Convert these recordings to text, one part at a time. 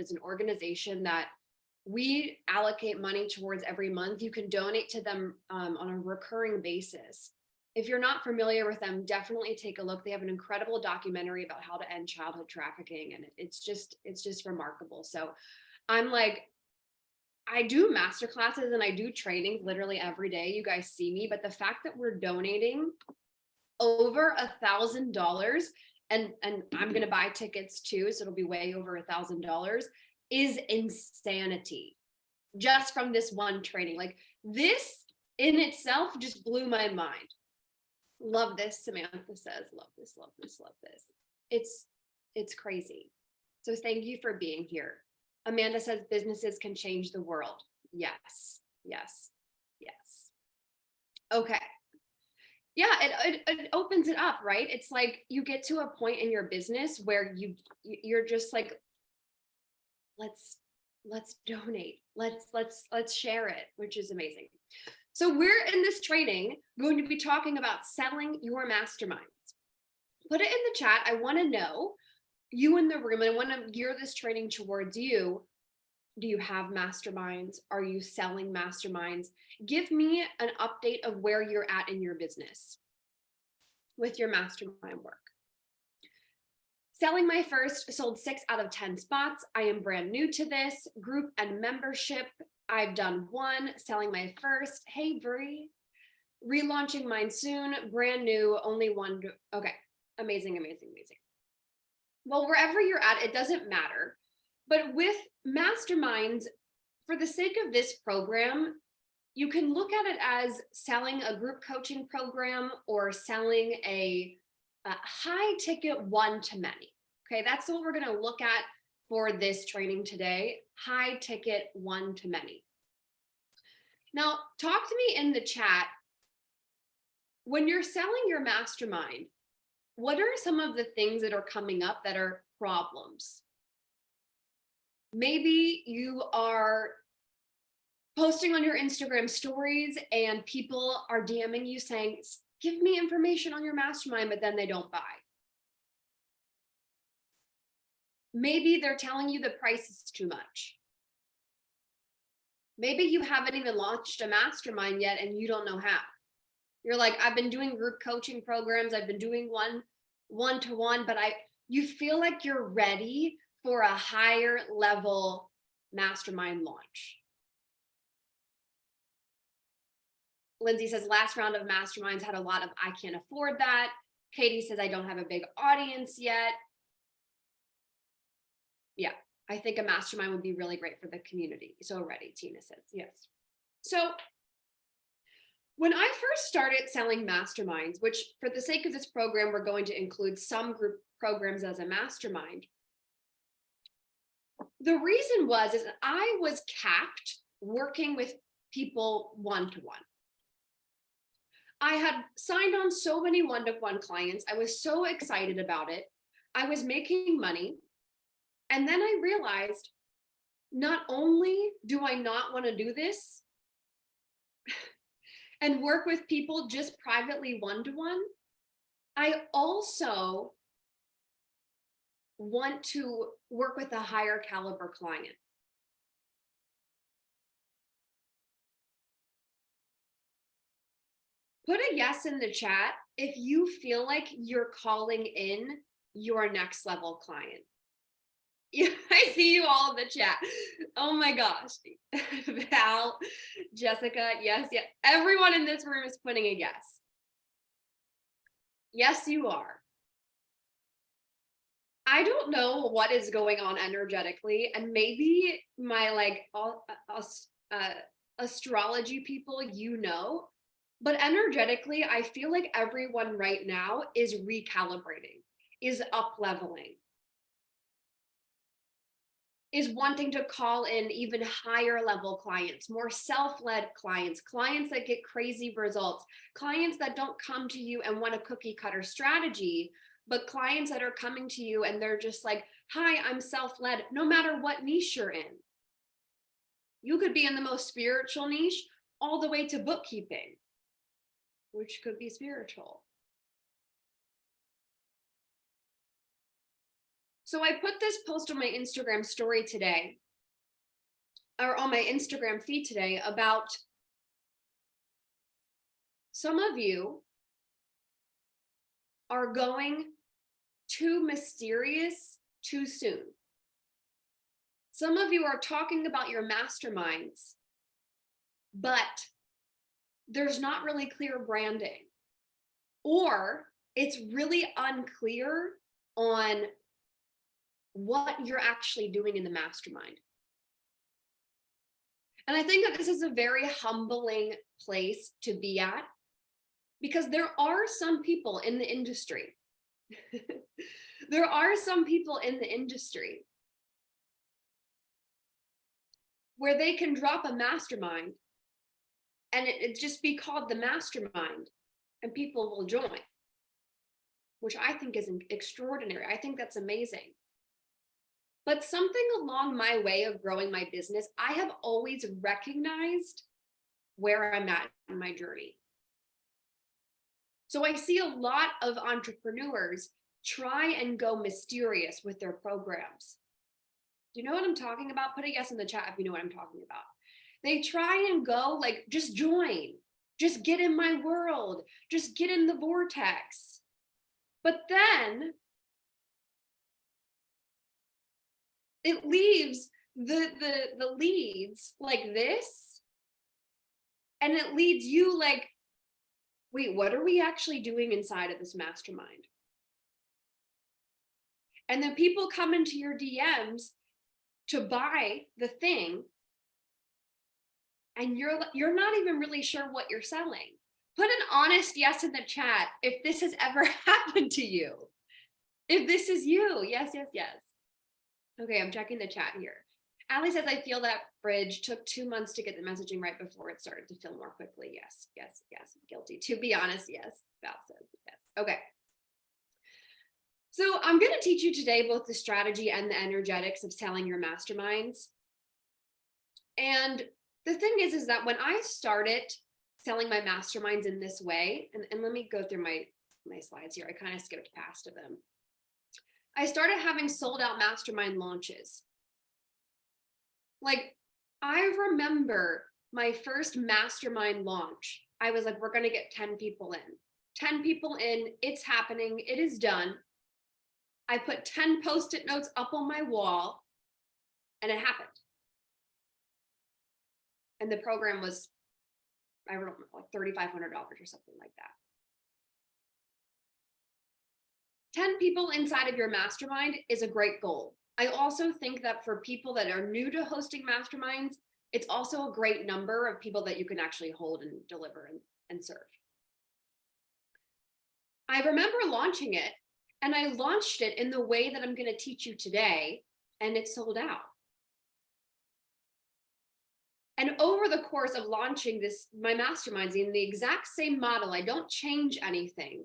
is an organization that we allocate money towards every month. You can donate to them on a recurring basis. If you're not familiar with them, definitely take a look. They have an incredible documentary about how to end childhood trafficking, and it's just remarkable. So I'm like, I do master classes and I do trainings literally every day. You guys see me, but the fact that we're donating over $1,000, and I'm going to buy tickets too, so it'll be way over $1,000, is insanity. Just from this one training, like this in itself just blew my mind. Love this, Samantha says. Love this, love this, love this. It's crazy. So thank you for being here. Amanda says businesses can change the world. Yes, yes, yes. Okay. Yeah, it opens it up, right? It's like you get to a point in your business where you're just like, let's donate. Let's share it, which is amazing. So we're in this training going to be talking about selling your masterminds. Put it in the chat. I want to know, you in the room, and I want to gear this training towards you. Do you have masterminds? Are you selling masterminds? Give me an update of where you're at in your business with your mastermind work. Selling my first, sold 6 out of 10 spots. I am brand new to this group and membership. I've done 1, selling my first. Hey, Brie. Relaunching mine soon, brand new, only 1. Okay, amazing, amazing, amazing. Well, wherever you're at, it doesn't matter. But with masterminds, for the sake of this program, you can look at it as selling a group coaching program or selling a high ticket one-to-many. Okay, that's what we're going to look at for this training today. High ticket one-to-many. Now, talk to me in the chat. When you're selling your mastermind, what are some of the things that are coming up that are problems? Maybe you are posting on your Instagram stories and people are DMing you saying, give me information on your mastermind, but then they don't buy. Maybe they're telling you the price is too much. Maybe you haven't even launched a mastermind yet and you don't know how. You're like, I've been doing group coaching programs. I've been doing one-to-one, but you feel like you're ready for a higher level mastermind launch. Lindsay says, last round of masterminds had a lot of, I can't afford that. Katie says, I don't have a big audience yet. Yeah, I think a mastermind would be really great for the community. So ready, Tina says, yes. So when I first started selling masterminds, which for the sake of this program, we're going to include some group programs as a mastermind. The reason is that I was capped working with people one-to-one. I had signed on so many one-to-one clients. I was so excited about it. I was making money. And then I realized, not only do I not want to do this and work with people just privately one-to-one, I also want to work with a higher caliber client. Put a yes in the chat if you feel like you're calling in your next level client. Yeah, I see you all in the chat. Oh my gosh. Val, Jessica, yes, yes. Everyone in this room is putting a yes. Yes, you are. I don't know what is going on energetically, and maybe my astrology people, but energetically, I feel like everyone right now is recalibrating, is up leveling, is wanting to call in even higher level clients, more self-led clients, clients that get crazy results, clients that don't come to you and want a cookie cutter strategy, but clients that are coming to you and they're just like, hi, I'm self-led, no matter what niche you're in. You could be in the most spiritual niche all the way to bookkeeping, which could be spiritual. So I put this post on my Instagram story today, or on my Instagram feed today, about some of you are going too mysterious too soon. Some of you are talking about your masterminds, but there's not really clear branding, or it's really unclear on what you're actually doing in the mastermind. And I think that this is a very humbling place to be at, because there are some people in the industry. There are some people in the industry where they can drop a mastermind and it just be called the mastermind and people will join, which I think is extraordinary. I think that's amazing. But something along my way of growing my business, I have always recognized where I'm at in my journey. So I see a lot of entrepreneurs try and go mysterious with their programs. Do you know what I'm talking about? Put a yes in the chat if you know what I'm talking about. They try and go like, just join, just get in my world, just get in the vortex. But then it leaves the leads like this, and it leads you like, wait, what are we actually doing inside of this mastermind? And then people come into your DMs to buy the thing, and you're not even really sure what you're selling. Put an honest yes in the chat if this has ever happened to you. If this is you, yes, yes, yes. Okay, I'm checking the chat here. Allie says, I feel that bridge took 2 months to get the messaging right before it started to fill more quickly. Yes, yes, yes, guilty. To be honest, yes. Val says yes. Okay. So I'm going to teach you today both the strategy and the energetics of selling your masterminds. And the thing is that when I started selling my masterminds in this way, and let me go through my slides here. I kind of skipped past of them. I started having sold out mastermind launches. Like, I remember my first mastermind launch. I was like, we're going to get 10 people in. 10 people in, it's happening, it is done. I put 10 Post-it notes up on my wall, and it happened. And the program was, I don't know, like $3,500 or something like that. 10 people inside of your mastermind is a great goal. I also think that for people that are new to hosting masterminds, it's also a great number of people that you can actually hold and deliver and serve. I remember launching it, and I launched it in the way that I'm going to teach you today, and it sold out. And over the course of launching my masterminds in the exact same model, I don't change anything.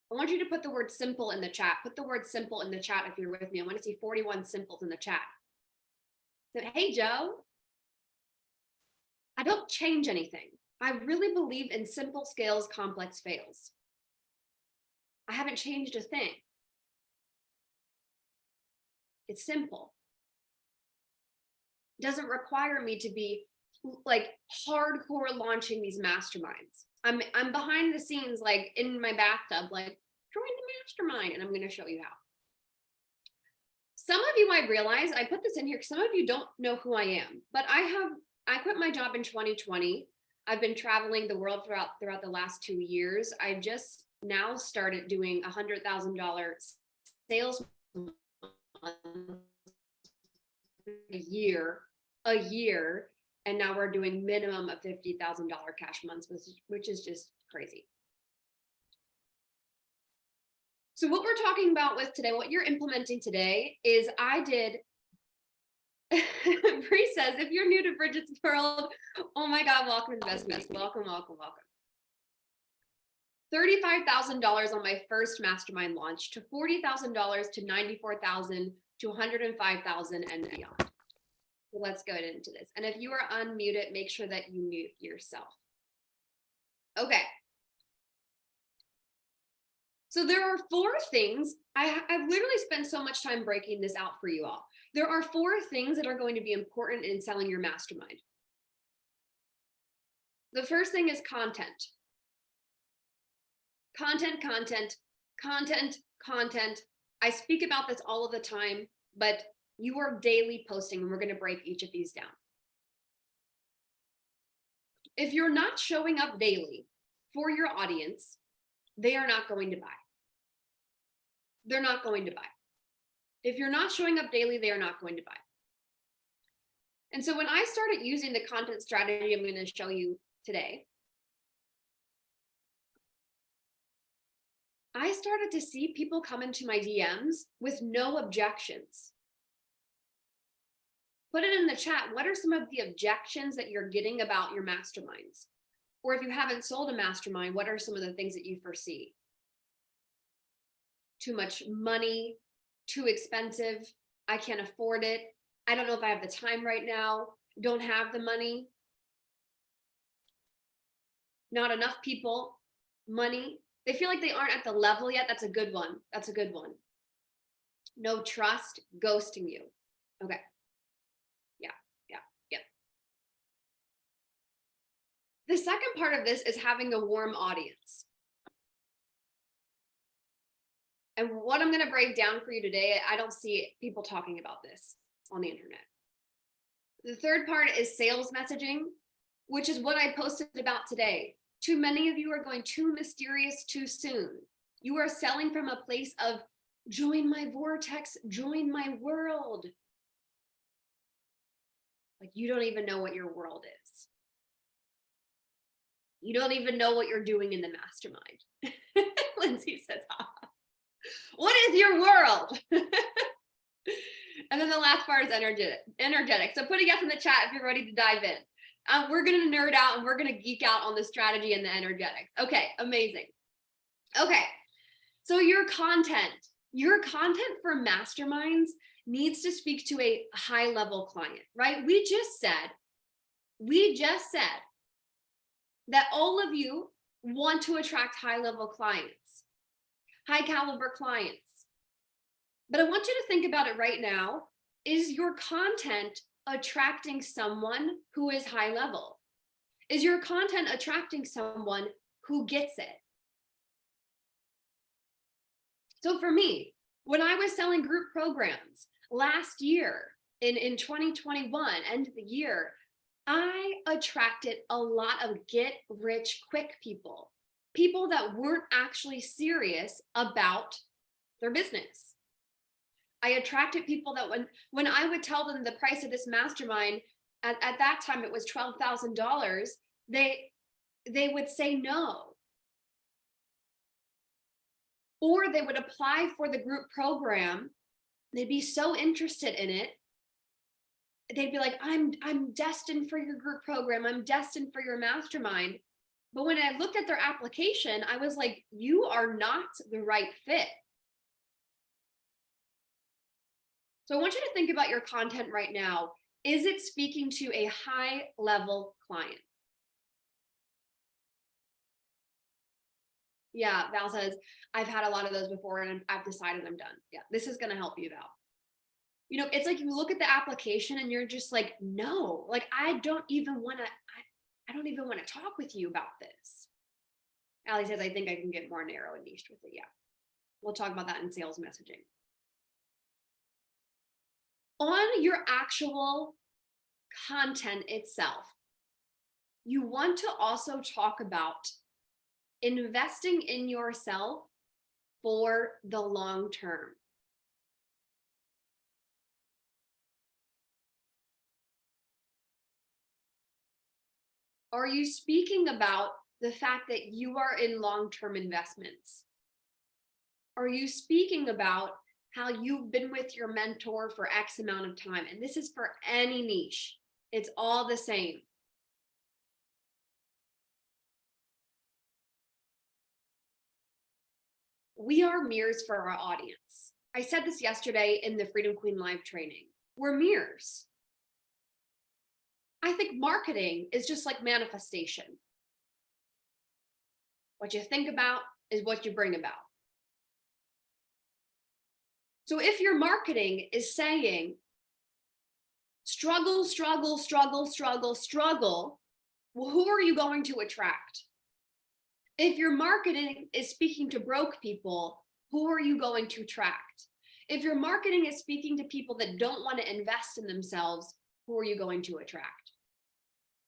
I want you to put the word simple in the chat. Put the word simple in the chat if you're with me. I want to see 41 simples in the chat. So, hey, Joe, I don't change anything. I really believe in simple scales, complex fails. I haven't changed a thing. It's simple. It doesn't require me to be like hardcore launching these masterminds. I'm behind the scenes, like in my bathtub, like join the mastermind, and I'm going to show you how. Some of you, I realize, I put this in here because some of you don't know who I am, but I quit my job in 2020. I've been traveling the world throughout the last 2 years. I just now started doing $100,000 sales a year, and now we're doing minimum of $50,000 cash months, which is just crazy. So what we're talking about with today, what you're implementing today is Bree says, if you're new to Bridget's World, oh my God, welcome to the best mess. Welcome, welcome, welcome. $35,000 on my first mastermind launch, to $40,000 to $94,000 to $105,000 and beyond. So let's go into this. And if you are unmuted, make sure that you mute yourself. Okay. So there are 4 things. I've literally spent so much time breaking this out for you all. There are 4 things that are going to be important in selling your mastermind. The first thing is content. Content, content, content, content. I speak about this all of the time, but you are daily posting, and we're going to break each of these down. If you're not showing up daily for your audience, they are not going to buy. They're not going to buy. If you're not showing up daily, they are not going to buy. And so when I started using the content strategy I'm going to show you today, I started to see people come into my DMs with no objections. Put it in the chat. What are some of the objections that you're getting about your masterminds? Or if you haven't sold a mastermind, what are some of the things that you foresee? Too much money, too expensive, I can't afford it, I don't know if I have the time right now, don't have the money, not enough people, money. They feel like they aren't at the level yet. That's a good one. That's a good one. No trust, ghosting you. Okay. Yeah. The second part of this is having a warm audience. And what I'm going to break down for you today, I don't see people talking about this on the internet. The third part is sales messaging, which is what I posted about today. Too many of you are going too mysterious too soon. You are selling from a place of join my vortex, join my world. Like you don't even know what your world is. You don't even know what you're doing in the mastermind. Lindsay says, what is your world? And then the last part is energetic. So put a yes in the chat if you're ready to dive in. We're going to nerd out and we're going to geek out on the strategy and the energetics. Okay, amazing. Okay, so your content for masterminds needs to speak to a high level client, right? We just said that all of you want to attract high level clients, high caliber clients. But I want you to think about it right now. Is your content attracting someone who is high level? Is your content attracting someone who gets it? So for me, when I was selling group programs last year in 2021, end of the year, I attracted a lot of get rich quick people that weren't actually serious about their business. I attracted people that when I would tell them the price of this mastermind, at that time it was $12,000, they would say no. Or they would apply for the group program. They'd be so interested in it. They'd be like, I'm destined for your group program. I'm destined for your mastermind. But when I looked at their application, I was like, you are not the right fit. So I want you to think about your content right now. Is it speaking to a high level client? Yeah, Val says, I've had a lot of those before and I've decided I'm done. Yeah, this is going to help you, Val. You know, it's like you look at the application and you're just like, no, like I don't even want to talk with you about this. Allie says, I think I can get more narrow and niche with it. Yeah, we'll talk about that in sales messaging. On your actual content itself, you want to also talk about investing in yourself for the long term. Are you speaking about the fact that you are in long-term investments? Are you speaking about how you've been with your mentor for X amount of time? And this is for any niche. It's all the same. We are mirrors for our audience. I said this yesterday in the Freedom Queen live training. We're mirrors. I think marketing is just like manifestation. What you think about is what you bring about. So if your marketing is saying struggle, struggle, struggle, struggle, struggle, well, who are you going to attract? If your marketing is speaking to broke people, who are you going to attract? If your marketing is speaking to people that don't want to invest in themselves, who are you going to attract?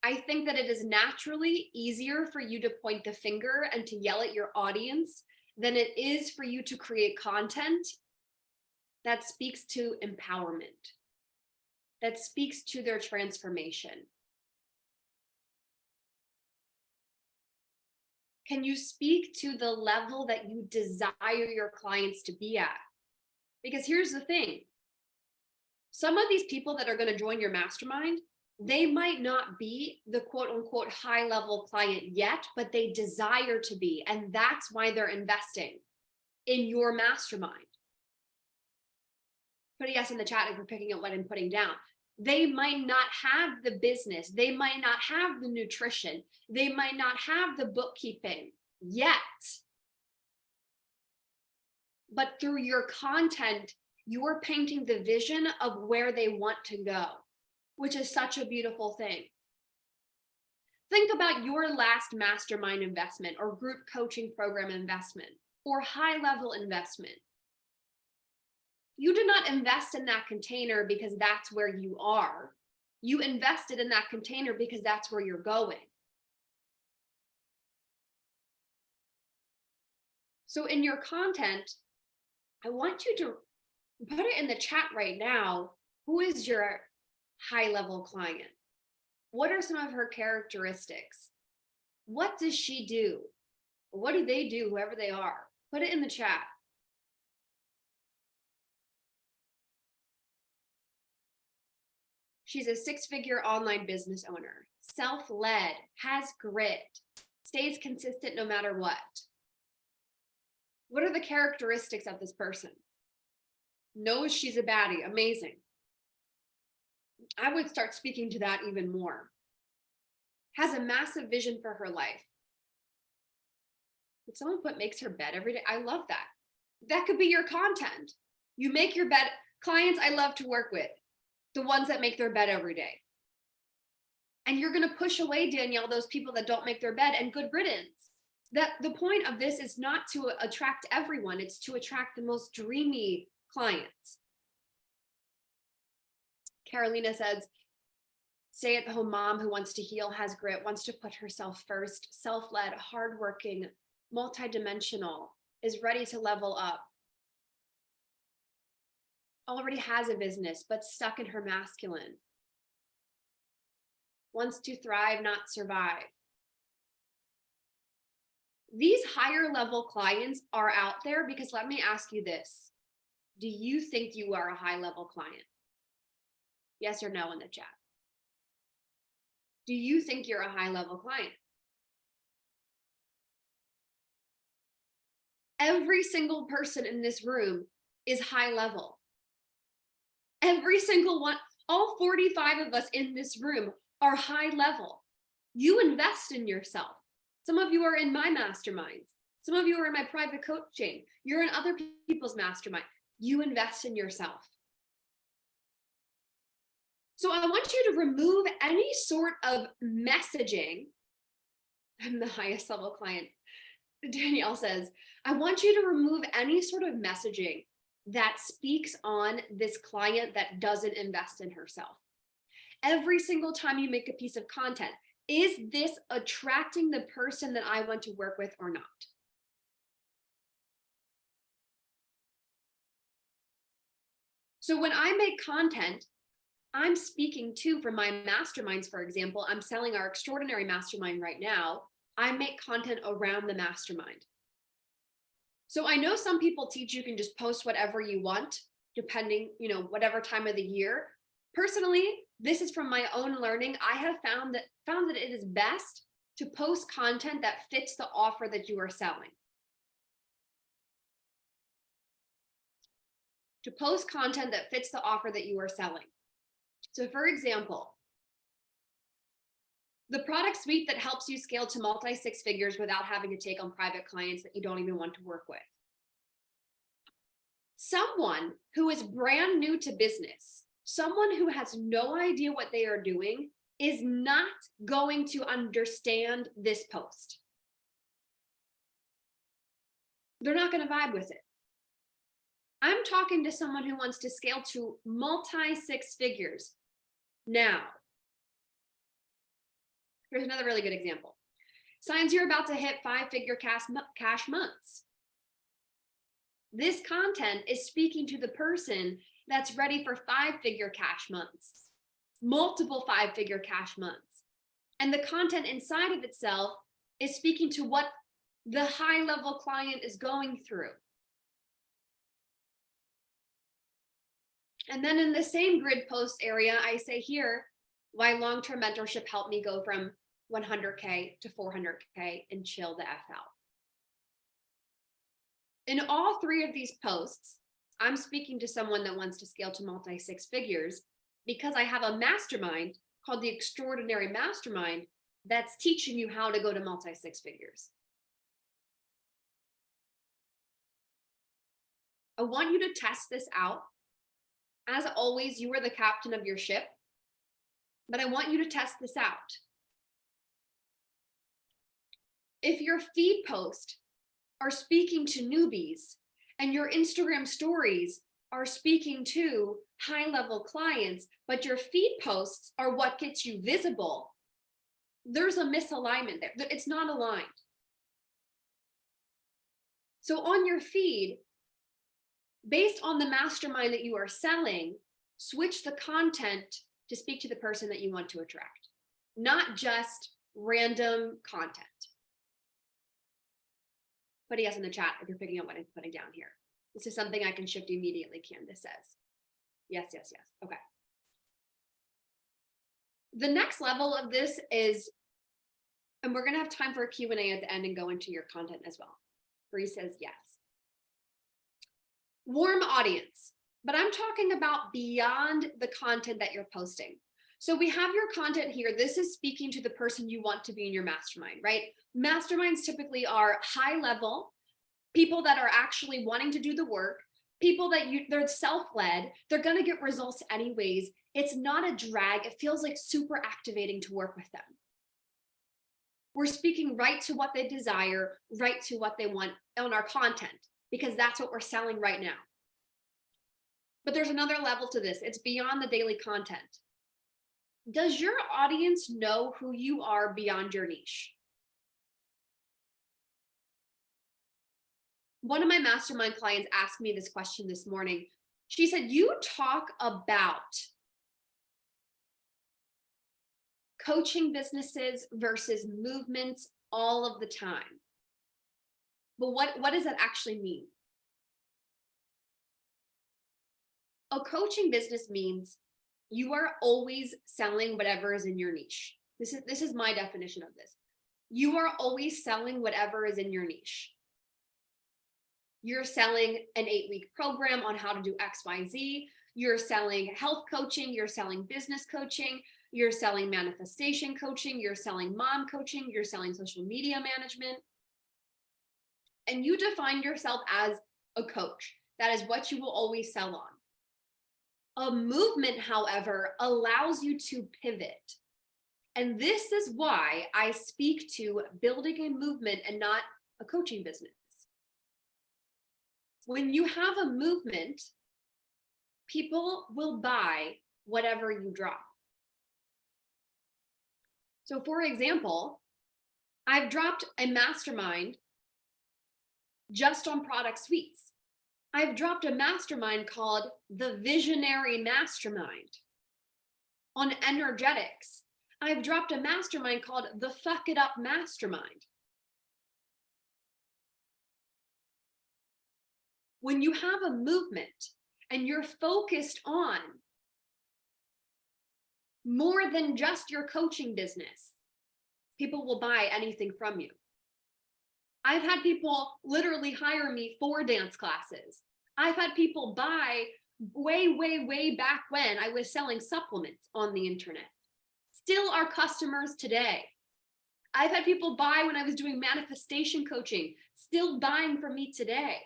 I think that it is naturally easier for you to point the finger and to yell at your audience than it is for you to create content that speaks to empowerment, that speaks to their transformation. Can you speak to the level that you desire your clients to be at? Because here's the thing. Some of these people that are going to join your mastermind, they might not be the quote unquote high level client yet, but they desire to be. And that's why they're investing in your mastermind. Put a yes in the chat if you're picking up what I'm putting down. They might not have the business. They might not have the nutrition. They might not have the bookkeeping yet. But through your content, you're painting the vision of where they want to go, which is such a beautiful thing. Think about your last mastermind investment or group coaching program investment or high-level investment. You did not invest in that container because that's where you are. You invested in that container because that's where you're going. So in your content, I want you to put it in the chat right now. Who is your high-level client? What are some of her characteristics? What does she do? What do they do, whoever they are? Put it in the chat. She's a six-figure online business owner, self-led, has grit, stays consistent no matter what. What are the characteristics of this person? Knows she's a baddie, amazing. I would start speaking to that even more. Has a massive vision for her life. Did someone put makes her bed every day? I love that. That could be your content. You make your bed. Clients I love to work with, the ones that make their bed every day. And you're going to push away, Danielle, those people that don't make their bed, and good riddance. That the point of this is not to attract everyone. It's to attract the most dreamy clients. Carolina says, stay-at-home mom who wants to heal, has grit, wants to put herself first, self-led, hardworking, multidimensional, is ready to level up. Already has a business, but stuck in her masculine. Wants to thrive, not survive. These higher level clients are out there because let me ask you this. Do you think you are a high level client? Yes or no in the chat. Do you think you're a high level client? Every single person in this room is high level. Every single one, all 45 of us in this room are high level. You invest in yourself. Some of you are in my masterminds. Some of you are in my private coaching. You're in other people's mastermind. You invest in yourself. So I want you to remove any sort of messaging. I'm the highest level client. Danielle says, I want you to remove any sort of messaging that speaks on this client that doesn't invest in herself. Every single time you make a piece of content, is this attracting the person that I want to work with or not? So when I make content, I'm speaking to, for my masterminds, for example, I'm selling our extraordinary mastermind right now. I make content around the mastermind. So I know some people teach you can just post whatever you want, depending, whatever time of the year. Personally, this is from my own learning. I have found that it is best to post content that fits the offer that you are selling. To post content that fits the offer that you are selling. So for example, the product suite that helps you scale to multi six figures without having to take on private clients that you don't even want to work with. Someone who is brand new to business, someone who has no idea what they are doing, is not going to understand this post. They're not going to vibe with it. I'm talking to someone who wants to scale to multi six figures now. Here's another really good example. Signs you're about to hit 5-figure cash months. This content is speaking to the person that's ready for 5-figure cash months, multiple 5-figure cash months. And the content inside of itself is speaking to what the high level client is going through. And then in the same grid post area, I say here, why long-term mentorship helped me go from 100K to 400K and chill the F out. In all three of these posts, I'm speaking to someone that wants to scale to multi six figures because I have a mastermind called the Extraordinary Mastermind that's teaching you how to go to multi six figures. I want you to test this out. As always, you are the captain of your ship, but I want you to test this out. If your feed posts are speaking to newbies and your Instagram stories are speaking to high-level clients, but your feed posts are what gets you visible, there's a misalignment there. It's not aligned. So on your feed, based on the mastermind that you are selling, switch the content to speak to the person that you want to attract, not just random content. Put a yes in the chat if you're picking up what I'm putting down here. This is something I can shift immediately, Candace says. Yes, yes, yes. Okay. The next level of this is, and we're going to have time for a Q&A at the end and go into your content as well. Bree says yes. Warm audience, but I'm talking about beyond the content that you're posting. So we have your content here. This is speaking to the person you want to be in your mastermind, right? Masterminds typically are high level, people that are actually wanting to do the work, people that they're self-led, they're going to get results anyways. It's not a drag. It feels like super activating to work with them. We're speaking right to what they desire, right to what they want on our content, because that's what we're selling right now. But there's another level to this. It's beyond the daily content. Does your audience know who you are beyond your niche? One of my mastermind clients asked me this question this morning. She said, you talk about coaching businesses versus movements all of the time. But what does that actually mean? A coaching business means you are always selling whatever is in your niche. This is my definition of this. You are always selling whatever is in your niche. You're selling an 8-week program on how to do XYZ. You're selling health coaching. You're selling business coaching. You're selling manifestation coaching. You're selling mom coaching. You're selling social media management. And you define yourself as a coach. That is what you will always sell on. A movement, however, allows you to pivot. And this is why I speak to building a movement and not a coaching business. When you have a movement, people will buy whatever you drop. So for example, I've dropped a mastermind just on product suites. I've dropped a mastermind called the Visionary Mastermind on energetics. I've dropped a mastermind called the Fuck It Up Mastermind. When you have a movement and you're focused on more than just your coaching business, people will buy anything from you. I've had people literally hire me for dance classes. I've had people buy way back when I was selling supplements on the internet. Still are customers today. I've had people buy when I was doing manifestation coaching, still buying from me today.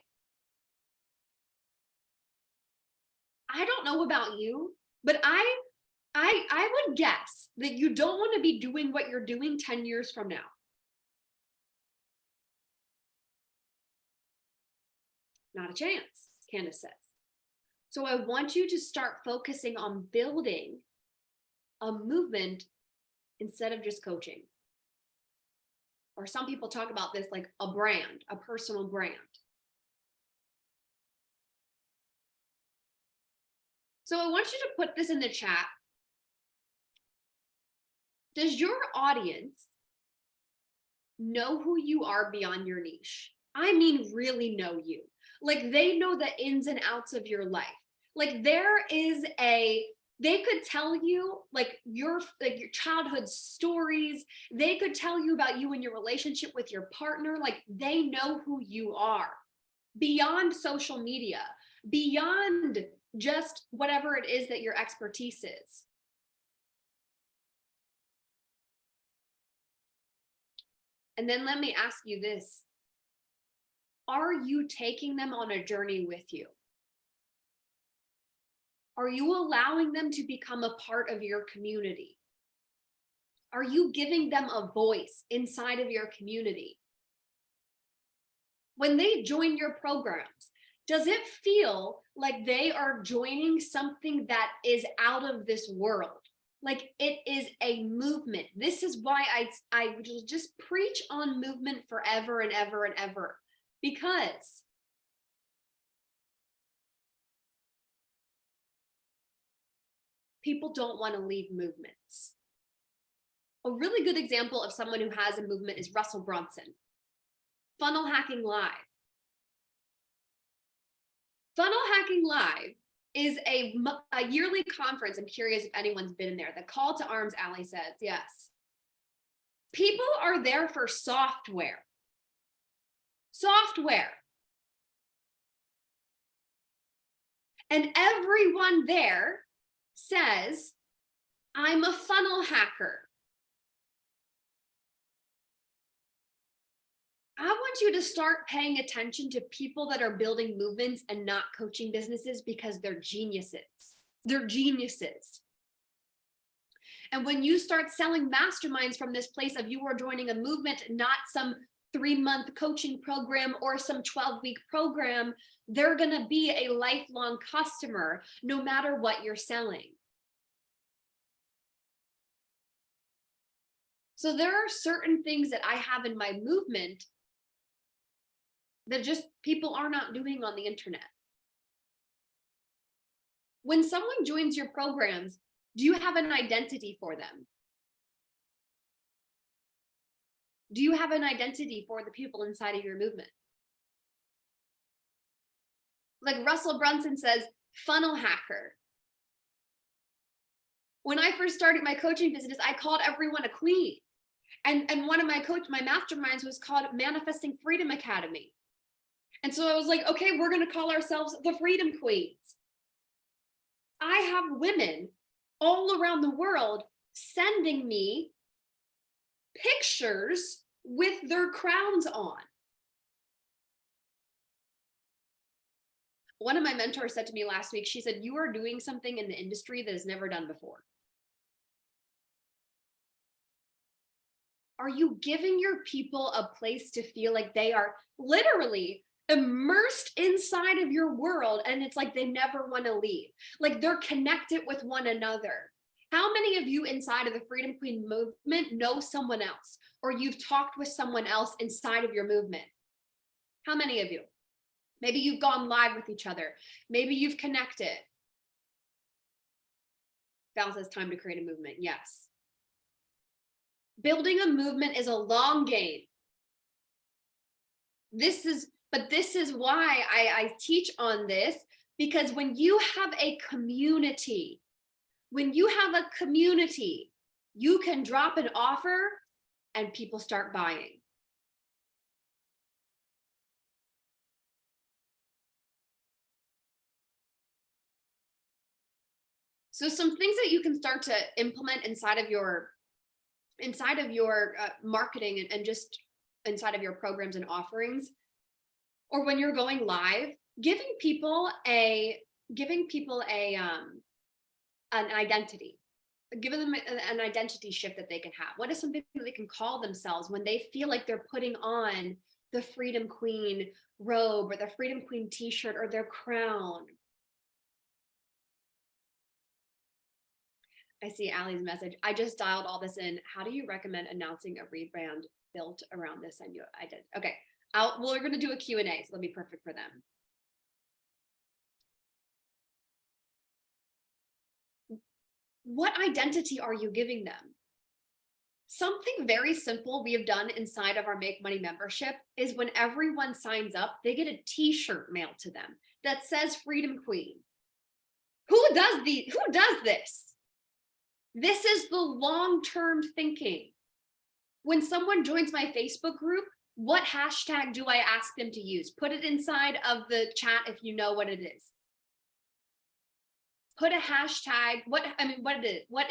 I don't know about you, but I would guess that you don't want to be doing what you're doing 10 years from now. Not a chance, Candace says. So I want you to start focusing on building a movement instead of just coaching. Or some people talk about this like a brand, a personal brand. So I want you to put this in the chat. Does your audience know who you are beyond your niche? I mean, really know you. Like they know the ins and outs of your life. Like they could tell you like your childhood stories. They could tell you about you and your relationship with your partner. Like they know who you are beyond social media, beyond just whatever it is that your expertise is. And then let me ask you this. Are you taking them on a journey with you? Are you allowing them to become a part of your community? Are you giving them a voice inside of your community? When they join your programs, does it feel like they are joining something that is out of this world? Like it is a movement. This is why I just preach on movement forever and ever and ever, because people don't want to leave movements. A really good example of someone who has a movement is Russell Brunson. Funnel Hacking Live. Funnel Hacking Live is a yearly conference. I'm curious if anyone's been in there. The call to arms, Allie says, yes. People are there for software. Software. And everyone there says, I'm a funnel hacker. I want you to start paying attention to people that are building movements and not coaching businesses, because they're geniuses. They're geniuses. And when you start selling masterminds from this place of you are joining a movement, not some 3-month coaching program or some 12-week program, they're going to be a lifelong customer no matter what you're selling. So there are certain things that I have in my movement that just people are not doing on the internet. When someone joins your programs, do you have an identity for them? Do you have an identity for the people inside of your movement? Like Russell Brunson says, funnel hacker. When I first started my coaching business, I called everyone a queen. And one of my masterminds was called Manifesting Freedom Academy. And so I was like, okay, we're going to call ourselves the Freedom Queens. I have women all around the world sending me pictures with their crowns on. One of my mentors said to me last week, she said, you are doing something in the industry that is never done before. Are you giving your people a place to feel like they are literally immersed inside of your world, and it's like they never want to leave? Like they're connected with one another. How many of you inside of the Freedom Queen movement know someone else, or you've talked with someone else inside of your movement? How many of you? Maybe you've gone live with each other. Maybe you've connected. Val says time to create a movement. Yes. Building a movement is a long game. This is why I teach on this, because when you have a community, you can drop an offer and people start buying. So some things that you can start to implement inside of your marketing and just inside of your programs and offerings, or when you're going live, giving people a giving people an identity, giving them an identity shift that they can have. What is something that they can call themselves when they feel like they're putting on the Freedom Queen robe or the Freedom Queen t-shirt or their crown? I see Allie's message. I just dialed all this in. How do you recommend announcing a rebrand built around this? I knew I did. Okay. We're going to do a Q&A, so it'll be perfect for them. What identity are you giving them? Something very simple we have done inside of our Make Money membership is when everyone signs up, they get a t-shirt mailed to them that says Freedom Queen. Who does this? This is the long-term thinking. When someone joins my Facebook group, what hashtag do I ask them to use? Put it inside of the chat if you know what it is. Put a hashtag. What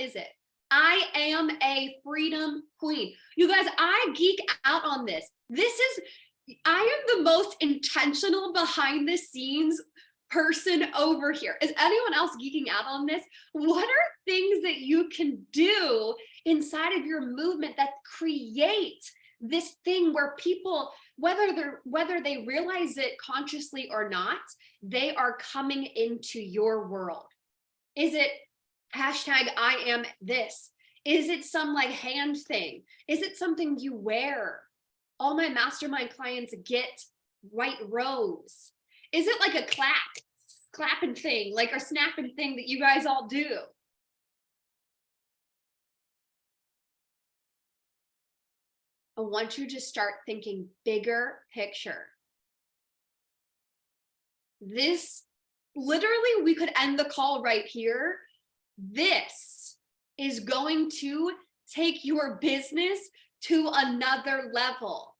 is it? I am a Freedom Queen. You guys, I geek out on this. I am the most intentional behind the scenes person over here. Is anyone else geeking out on this? What are things that you can do inside of your movement that create this thing where people, whether they realize it consciously or not, they are coming into your world? Is it hashtag I am this? Is it some like hand thing? Is it something you wear? All my mastermind clients get white robes. Is it like a clapping thing, like a snapping thing that you guys all do? I want you to start thinking bigger picture. This, literally, we could end the call right here. This is going to take your business to another level.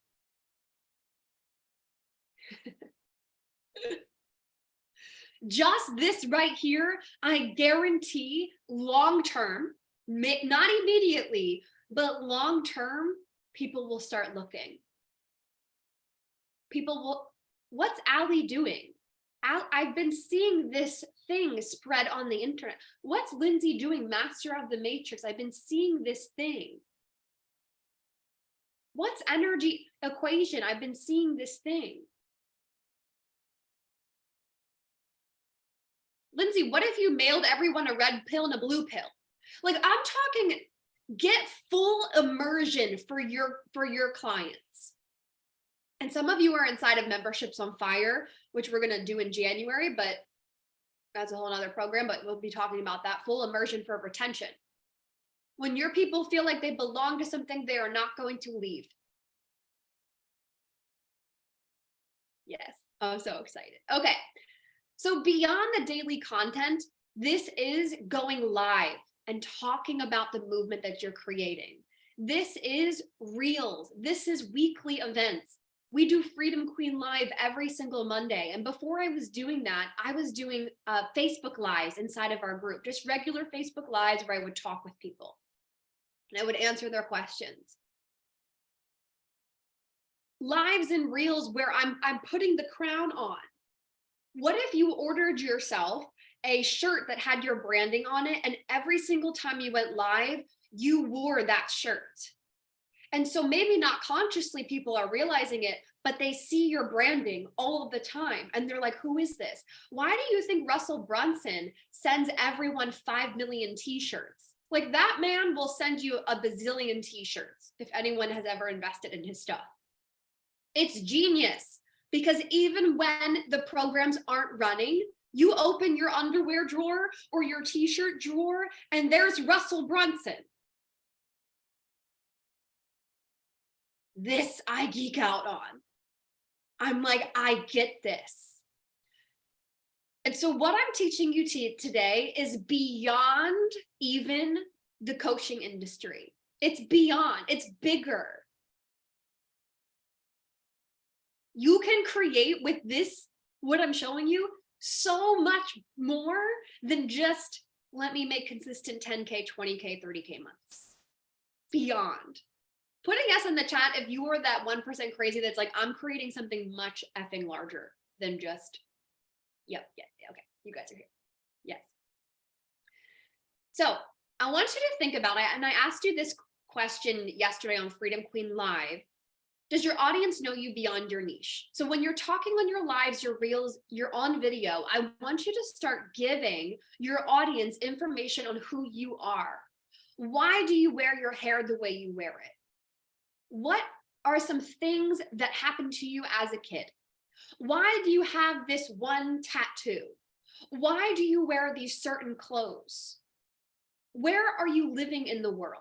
Just this right here, I guarantee long-term, not immediately, but long-term, people will start looking. What's Allie doing? I've been seeing this thing spread on the internet. What's Lindsay doing? Master of the Matrix. I've been seeing this thing. What's Energy Equation? I've been seeing this thing. Lindsay, what if you mailed everyone a red pill and a blue pill? Like, I'm talking, get full immersion for your clients. And some of you are inside of Memberships on Fire, which we're going to do in January, but that's a whole nother program, but we'll be talking about that full immersion for retention. When your people feel like they belong to something, they are not going to leave. Yes, I'm so excited. Okay. So beyond the daily content, this is going live and talking about the movement that you're creating. This is reels. This is weekly events. We do Freedom Queen Live every single Monday. And before I was doing that, I was doing Facebook Lives inside of our group, just regular Facebook Lives where I would talk with people and I would answer their questions. Lives and reels where I'm putting the crown on. What if you ordered yourself a shirt that had your branding on it, and every single time you went live, you wore that shirt? And so maybe not consciously people are realizing it, but they see your branding all of the time. And they're like, who is this? Why do you think Russell Brunson sends everyone 5 million t-shirts? Like, that man will send you a bazillion t-shirts if anyone has ever invested in his stuff. It's genius. Because even when the programs aren't running, you open your underwear drawer or your t-shirt drawer and there's Russell Brunson. This I geek out on. I'm like, I get this. And so what I'm teaching you today is beyond even the coaching industry. It's beyond, it's bigger. You can create with this, what I'm showing you, so much more than just let me make consistent 10K, 20K, 30K months. Beyond. Putting yes in the chat if you are that 1% crazy that's like, I'm creating something much effing larger than just, yep, okay. You guys are here. Yes. So I want you to think about it. And I asked you this question yesterday on Freedom Queen Live. Does your audience know you beyond your niche? So when you're talking on your lives, your reels, you're on video, I want you to start giving your audience information on who you are. Why do you wear your hair the way you wear it? What are some things that happened to you as a kid? Why do you have this one tattoo? Why do you wear these certain clothes? Where are you living in the world?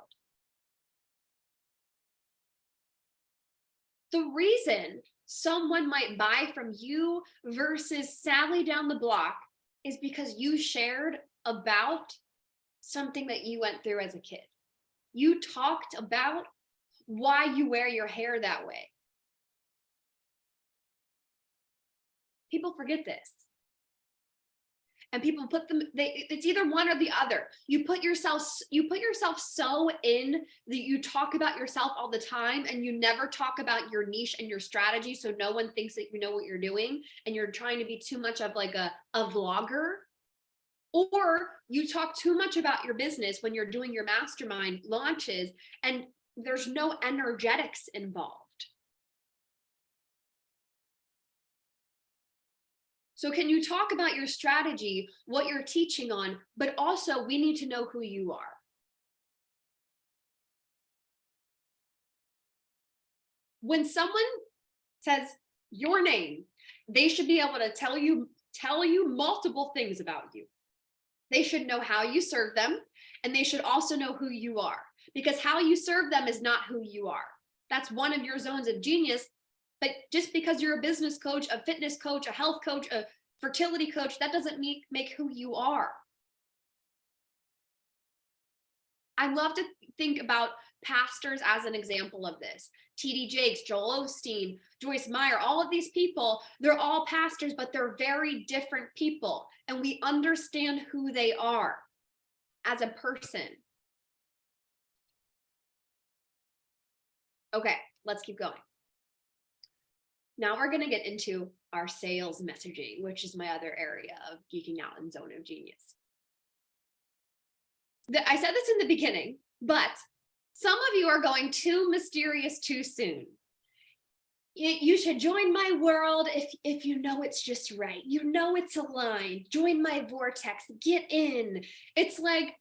The reason someone might buy from you versus Sally down the block is because you shared about something that you went through as a kid. You talked about why you wear your hair that way. People forget this. And people put them, it's either one or the other. You put yourself so in that you talk about yourself all the time and you never talk about your niche and your strategy. So no one thinks that you know what you're doing and you're trying to be too much of like a vlogger. Or you talk too much about your business when you're doing your mastermind launches and there's no energetics involved. So can you talk about your strategy, what you're teaching on, but also we need to know who you are. When someone says your name, they should be able to tell you multiple things about you. They should know how you serve them, and they should also know who you are, because how you serve them is not who you are. That's one of your zones of genius. But just because you're a business coach, a fitness coach, a health coach, a fertility coach, that doesn't make who you are. I love to think about pastors as an example of this. T.D. Jakes, Joel Osteen, Joyce Meyer, all of these people, they're all pastors, but they're very different people. And we understand who they are as a person. Okay, let's keep going. Now we're going to get into our sales messaging, which is my other area of geeking out and zone of genius. I said this in the beginning, but some of you are going too mysterious too soon. You should join my world if you know it's just right. You know it's aligned. Join my vortex. Get in. It's like,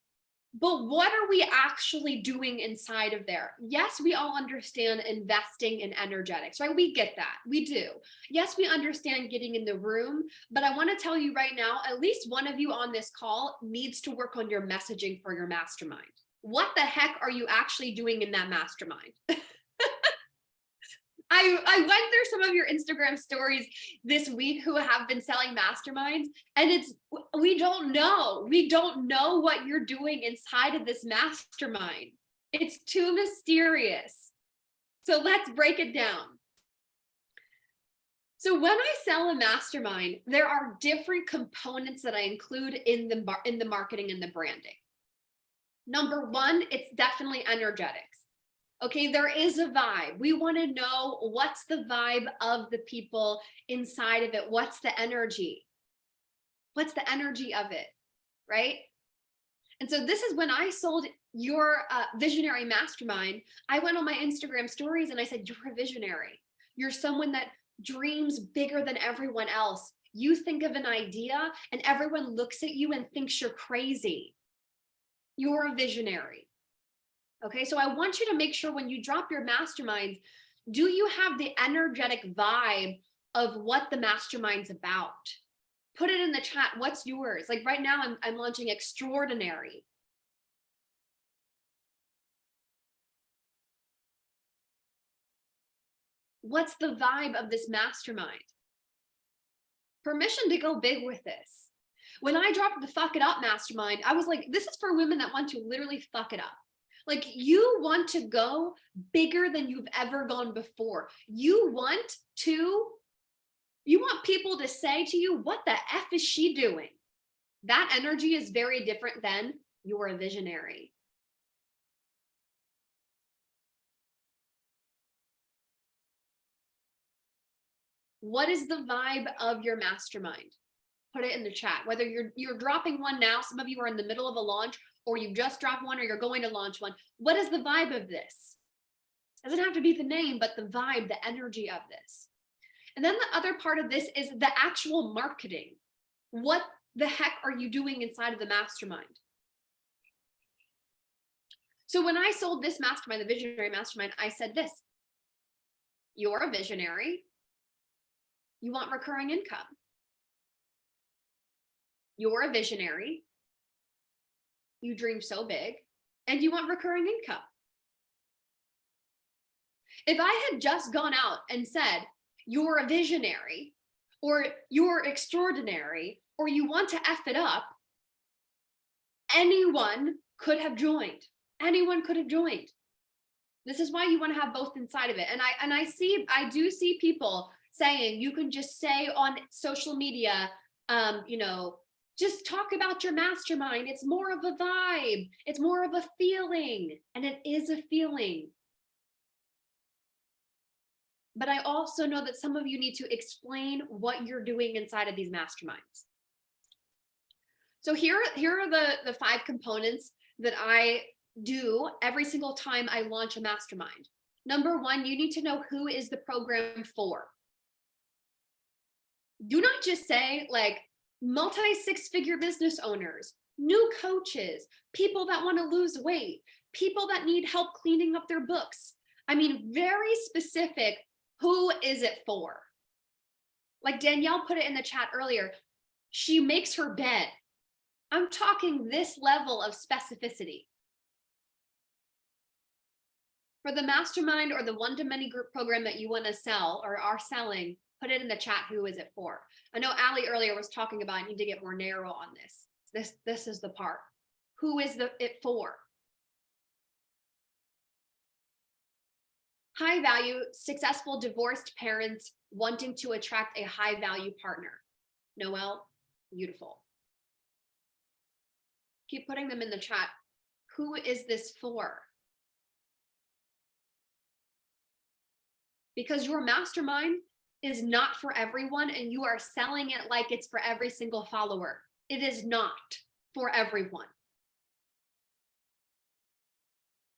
but what are we actually doing inside of there? Yes, we all understand investing in energetics, right? We get that. We do. Yes, we understand getting in the room, but I want to tell you right now, at least one of you on this call needs to work on your messaging for your mastermind. What the heck are you actually doing in that mastermind? I went through some of your Instagram stories this week who have been selling masterminds, and we don't know what you're doing inside of this mastermind. It's too mysterious. So let's break it down. So when I sell a mastermind, there are different components that I include in the marketing and the branding. Number one, it's definitely energetics. Okay, there is a vibe. We want to know what's the vibe of the people inside of it. What's the energy? What's the energy of it, right? And so this is when I sold your visionary mastermind. I went on my Instagram stories and I said, you're a visionary. You're someone that dreams bigger than everyone else. You think of an idea and everyone looks at you and thinks you're crazy. You're a visionary. Okay, so I want you to make sure when you drop your masterminds, do you have the energetic vibe of what the mastermind's about? Put it in the chat. What's yours? Like right now, I'm launching Extraordinary. What's the vibe of this mastermind? Permission to go big with this. When I dropped the Fuck It Up mastermind, I was like, this is for women that want to literally fuck it up. Like you want to go bigger than you've ever gone before. You want people to say to you, what the F is she doing? That energy is very different than you're a visionary. What is the vibe of your mastermind? Put it in the chat. Whether you're dropping one now, some of you are in the middle of a launch, or you just dropped one, or you're going to launch one. What is the vibe of this? Doesn't have to be the name, but the vibe, the energy of this. And then the other part of this is the actual marketing. What the heck are you doing inside of the mastermind? So when I sold this mastermind, the Visionary Mastermind, I said this: you're a visionary. You want recurring income. You're a visionary. You dream so big, and you want recurring income. If I had just gone out and said, you're a visionary, or you're extraordinary, or you want to F it up, anyone could have joined. Anyone could have joined. This is why you want to have both inside of it. And I do see people saying you can just say on social media, just talk about your mastermind. It's more of a vibe. It's more of a feeling. And it is a feeling. But I also know that some of you need to explain what you're doing inside of these masterminds. So here are the 5 components that I do every single time I launch a mastermind. Number 1, you need to know who is the program for. Do not just say like multi-6-figure business owners, new coaches, people that want to lose weight, people that need help cleaning up their books. I mean, very specific. Who is it for? Like Danielle put it in the chat earlier, she makes her bed. I'm talking this level of specificity. For the mastermind or the one-to-many group program that you want to sell or are selling, put it in the chat, who is it for? I know Allie earlier was talking about I need to get more narrow on this. This is the part. Who is it for? High value, successful divorced parents wanting to attract a high value partner. Noelle, beautiful. Keep putting them in the chat. Who is this for? Because your mastermind is not for everyone, and you are selling it like it's for every single follower. It is not for everyone.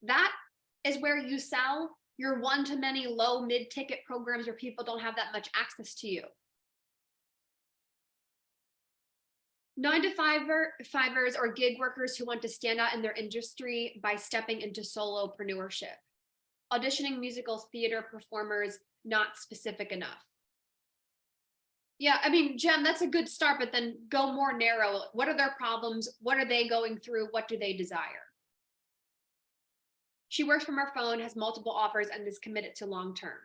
That is where you sell your one-to-many low mid-ticket programs where people don't have that much access to you. 9-to-5ers or gig workers who want to stand out in their industry by stepping into solopreneurship. Auditioning musical theater performers, not specific enough. Yeah, I mean, Jen, that's a good start, but then go more narrow. What are their problems? What are they going through? What do they desire? She works from her phone, has multiple offers, and is committed to long-term.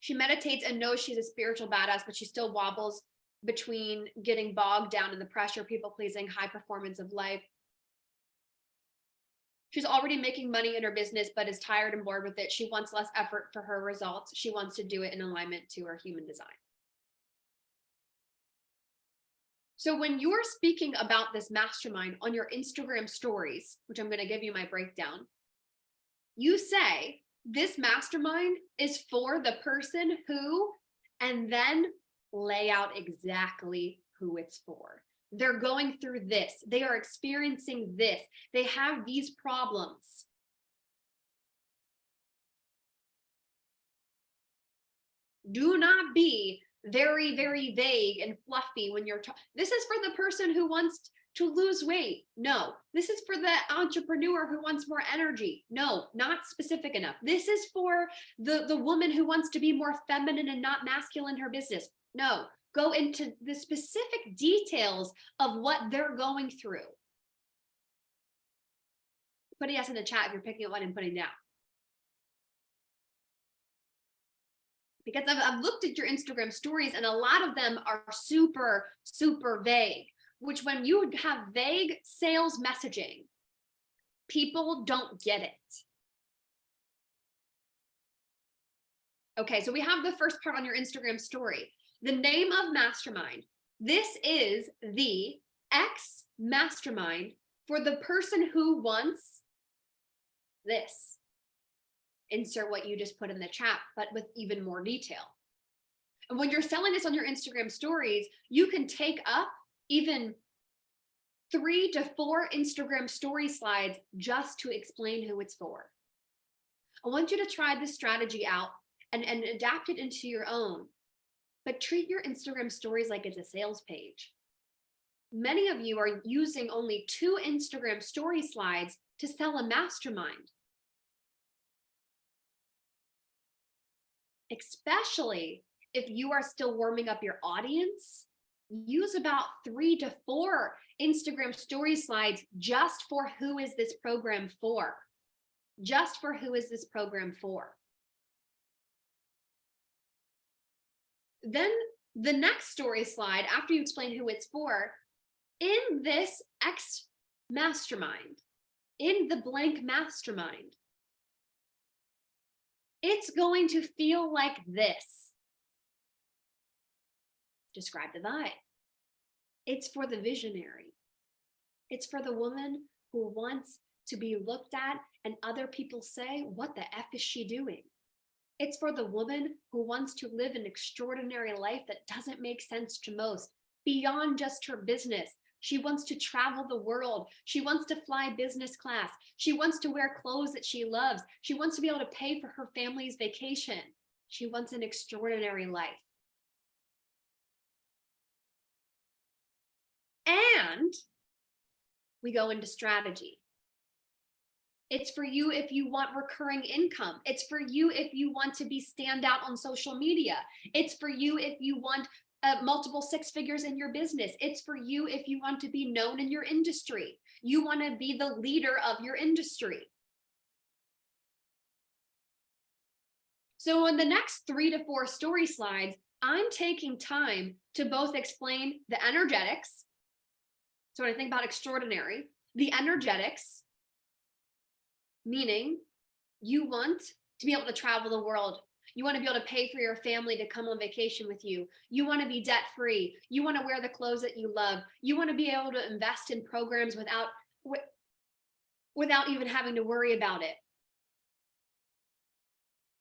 She meditates and knows she's a spiritual badass, but she still wobbles between getting bogged down in the pressure, people-pleasing, high performance of life. She's already making money in her business, but is tired and bored with it. She wants less effort for her results. She wants to do it in alignment to her human design. So when you're speaking about this mastermind on your Instagram stories, which I'm going to give you my breakdown, you say, this mastermind is for the person who, and then lay out exactly who it's for. They're going through this. They are experiencing this. They have these problems. Do not be very, very vague and fluffy when you're talking. This is for the person who wants to lose weight. No, this is for the entrepreneur who wants more energy. No, not specific enough. This is for the woman who wants to be more feminine and not masculine in her business. No, go into the specific details of what they're going through. Put a yes in the chat if you're picking up what I'm putting down. Because I've looked at your Instagram stories and a lot of them are super, super vague, which when you have vague sales messaging, people don't get it. Okay, so we have the first part on your Instagram story. The name of Mastermind. This is the X Mastermind for the person who wants this. Insert what you just put in the chat, but with even more detail. And when you're selling this on your Instagram stories, you can take up even 3 to 4 Instagram story slides just to explain who it's for. I want you to try this strategy out and adapt it into your own, but treat your Instagram stories like it's a sales page. Many of you are using only 2 Instagram story slides to sell a mastermind. Especially if you are still warming up your audience, use about 3 to 4 Instagram story slides just for who is this program for? Just for who is this program for? Then the next story slide, after you explain who it's for, in this X mastermind, in the blank mastermind, it's going to feel like this. Describe the vibe. It's for the visionary. It's for the woman who wants to be looked at and other people say, what the F is she doing? It's for the woman who wants to live an extraordinary life that doesn't make sense to most, beyond just her business. She wants to travel the world. She wants to fly business class. She wants to wear clothes that she loves. She wants to be able to pay for her family's vacation. She wants an extraordinary life. And we go into strategy. It's for you if you want recurring income. It's for you if you want to be standout on social media. It's for you if you want multiple 6 figures in your business. It's for you if you want to be known in your industry. You want to be the leader of your industry. So on the next 3 to 4 story slides, I'm taking time to both explain the energetics. So when I think about extraordinary, the energetics, meaning you want to be able to travel the world. You want to be able to pay for your family to come on vacation with you. You want to be debt free. You want to wear the clothes that you love. You want to be able to invest in programs without even having to worry about it.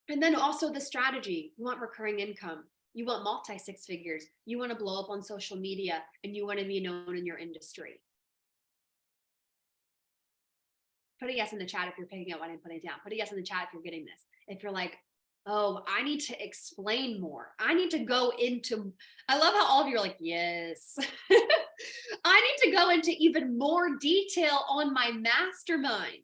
And then also the strategy. You want recurring income. You want multi 6 figures. You want to blow up on social media and you want to be known in your industry. Put a yes in the chat if you're picking up what I'm putting down. Put a yes in the chat if you're getting this. If you're like, oh, I need to explain more. I need to go into, I love how all of you are like, yes. I need to go into even more detail on my mastermind.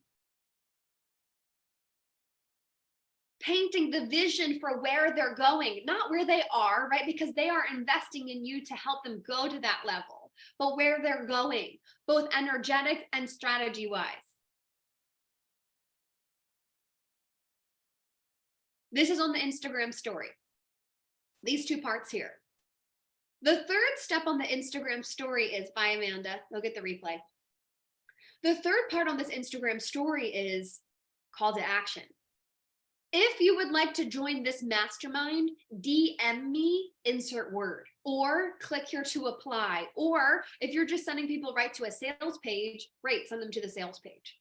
Painting the vision for where they're going, not where they are, right? Because they are investing in you to help them go to that level, but where they're going, both energetic and strategy-wise. This is on the Instagram story. These 2 parts here. The third step on the Instagram story is, bye Amanda, go get the replay. The third part on this Instagram story is call to action. If you would like to join this mastermind, DM me, insert word, or click here to apply. Or if you're just sending people right to a sales page, great, send them to the sales page.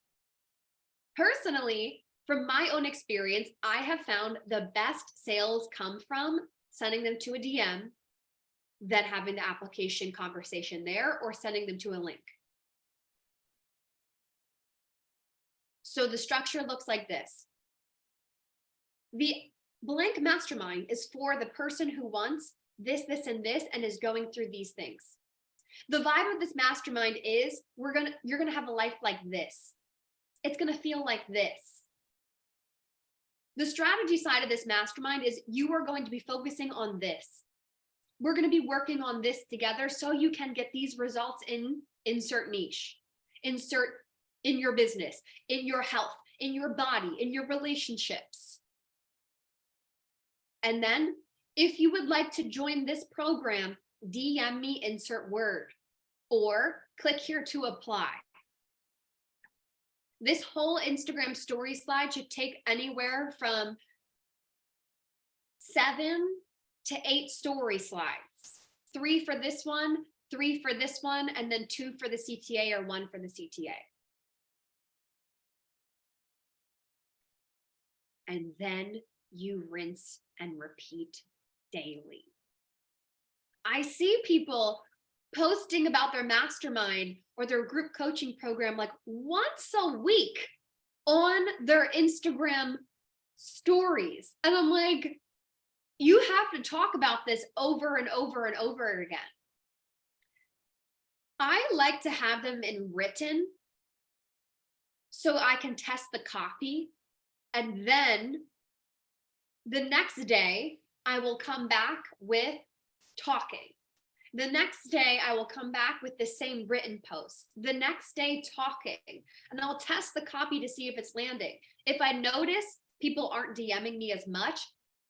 Personally, from my own experience, I have found the best sales come from sending them to a DM, then having the application conversation there, or sending them to a link. So the structure looks like this. The blank mastermind is for the person who wants this, this, and this, and is going through these things. The vibe of this mastermind is you're gonna have a life like this. It's gonna feel like this. The strategy side of this mastermind is you are going to be focusing on this. We're going to be working on this together so you can get these results in insert niche, insert in your business, in your health, in your body, in your relationships. And then if you would like to join this program, DM me, insert word, or click here to apply. This whole Instagram story slide should take anywhere from 7 to 8 story slides. 3 for this one, 3 for this one, and then 2 for the CTA or 1 for the CTA. And then you rinse and repeat daily. I see people posting about their mastermind or their group coaching program like once a week on their Instagram stories. And I'm like, you have to talk about this over and over and over again. I like to have them in written so I can test the copy. And then the next day, I will come back with talking. The next day, I will come back with the same written post. The next day, talking. And I'll test the copy to see if it's landing. If I notice people aren't DMing me as much,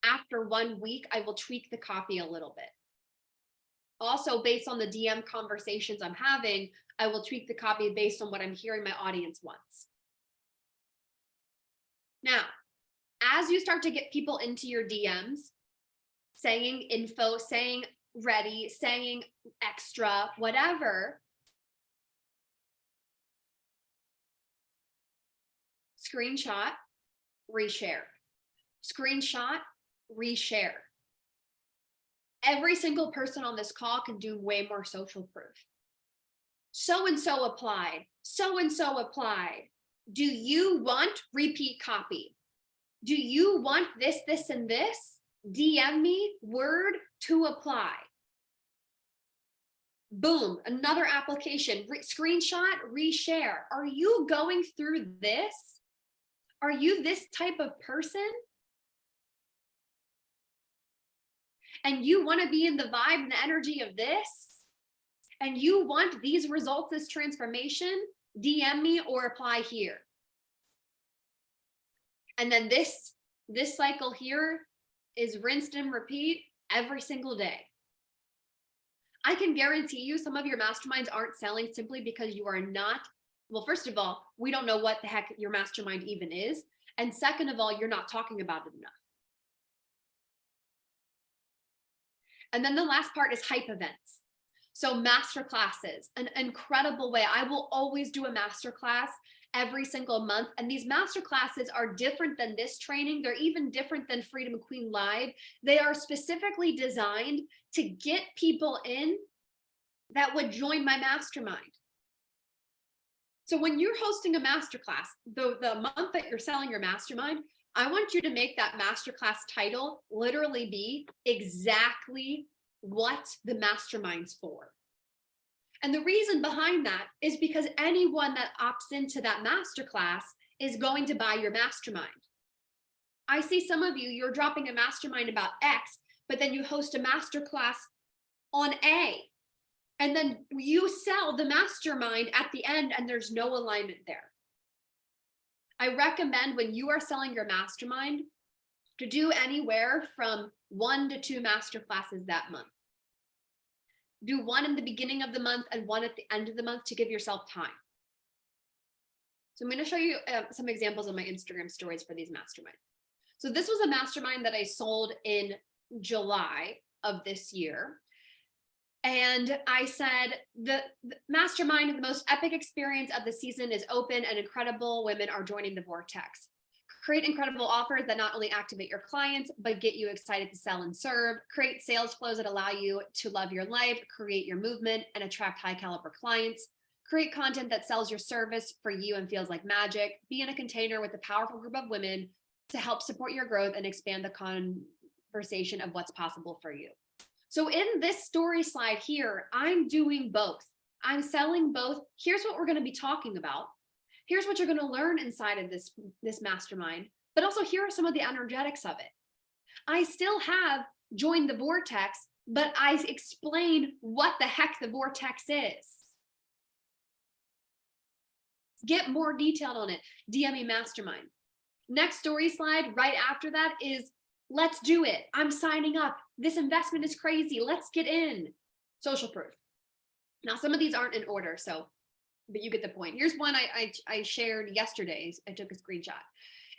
after 1 week, I will tweak the copy a little bit. Also, based on the DM conversations I'm having, I will tweak the copy based on what I'm hearing my audience wants. Now, as you start to get people into your DMs, saying info, saying ready, saying extra, whatever, screenshot, reshare. Screenshot, reshare. Every single person on this call can do way more social proof. So-and-so applied. So-and-so applied. Do you want repeat copy? Do you want this, this, and this? DM me word to apply. Boom, another application. Screenshot, reshare. Are you going through this? Are you this type of person? And you want to be in the vibe and the energy of this? And you want these results, this transformation? DM me or apply here. And then this cycle here is rinsed and repeat every single day. I can guarantee you some of your masterminds aren't selling simply because you are not, well, first of all, we don't know what the heck your mastermind even is. And second of all, you're not talking about it enough. And then the last part is hype events. So master classes, an incredible way. I will always do a master class every single month. And these master classes are different than this training. They're even different than Freedom Queen Live. They are specifically designed to get people in that would join my mastermind. So when you're hosting a masterclass, the month that you're selling your mastermind, I want you to make that masterclass title literally be exactly what the mastermind's for. And the reason behind that is because anyone that opts into that masterclass is going to buy your mastermind. I see some of you, you're dropping a mastermind about X, but then you host a masterclass on A. And then you sell the mastermind at the end and there's no alignment there. I recommend when you are selling your mastermind to do anywhere from 1 to 2 masterclasses that month. Do one in the beginning of the month and one at the end of the month to give yourself time. So I'm going to show you some examples on my Instagram stories for these masterminds. So this was a mastermind that I sold in July of this year. And I said, the mastermind, the most epic experience of the season is open and incredible women are joining the vortex. Create incredible offers that not only activate your clients, but get you excited to sell and serve. Create sales flows that allow you to love your life, create your movement, and attract high caliber clients. Create content that sells your service for you and feels like magic. Be in a container with a powerful group of women to help support your growth and expand the conversation of what's possible for you. So in this story slide here, I'm doing both. I'm selling both. Here's what we're going to be talking about. Here's what you're going to learn inside of this mastermind, but also here are some of the energetics of it. I still have joined the vortex, but I explain what the heck the vortex is. Get more detailed on it. DM me mastermind. Next story slide right after that is let's do it. I'm signing up. This investment is crazy. Let's get in. Social proof. Now, some of these aren't in order, but you get the point. Here's one I shared yesterday. I took a screenshot.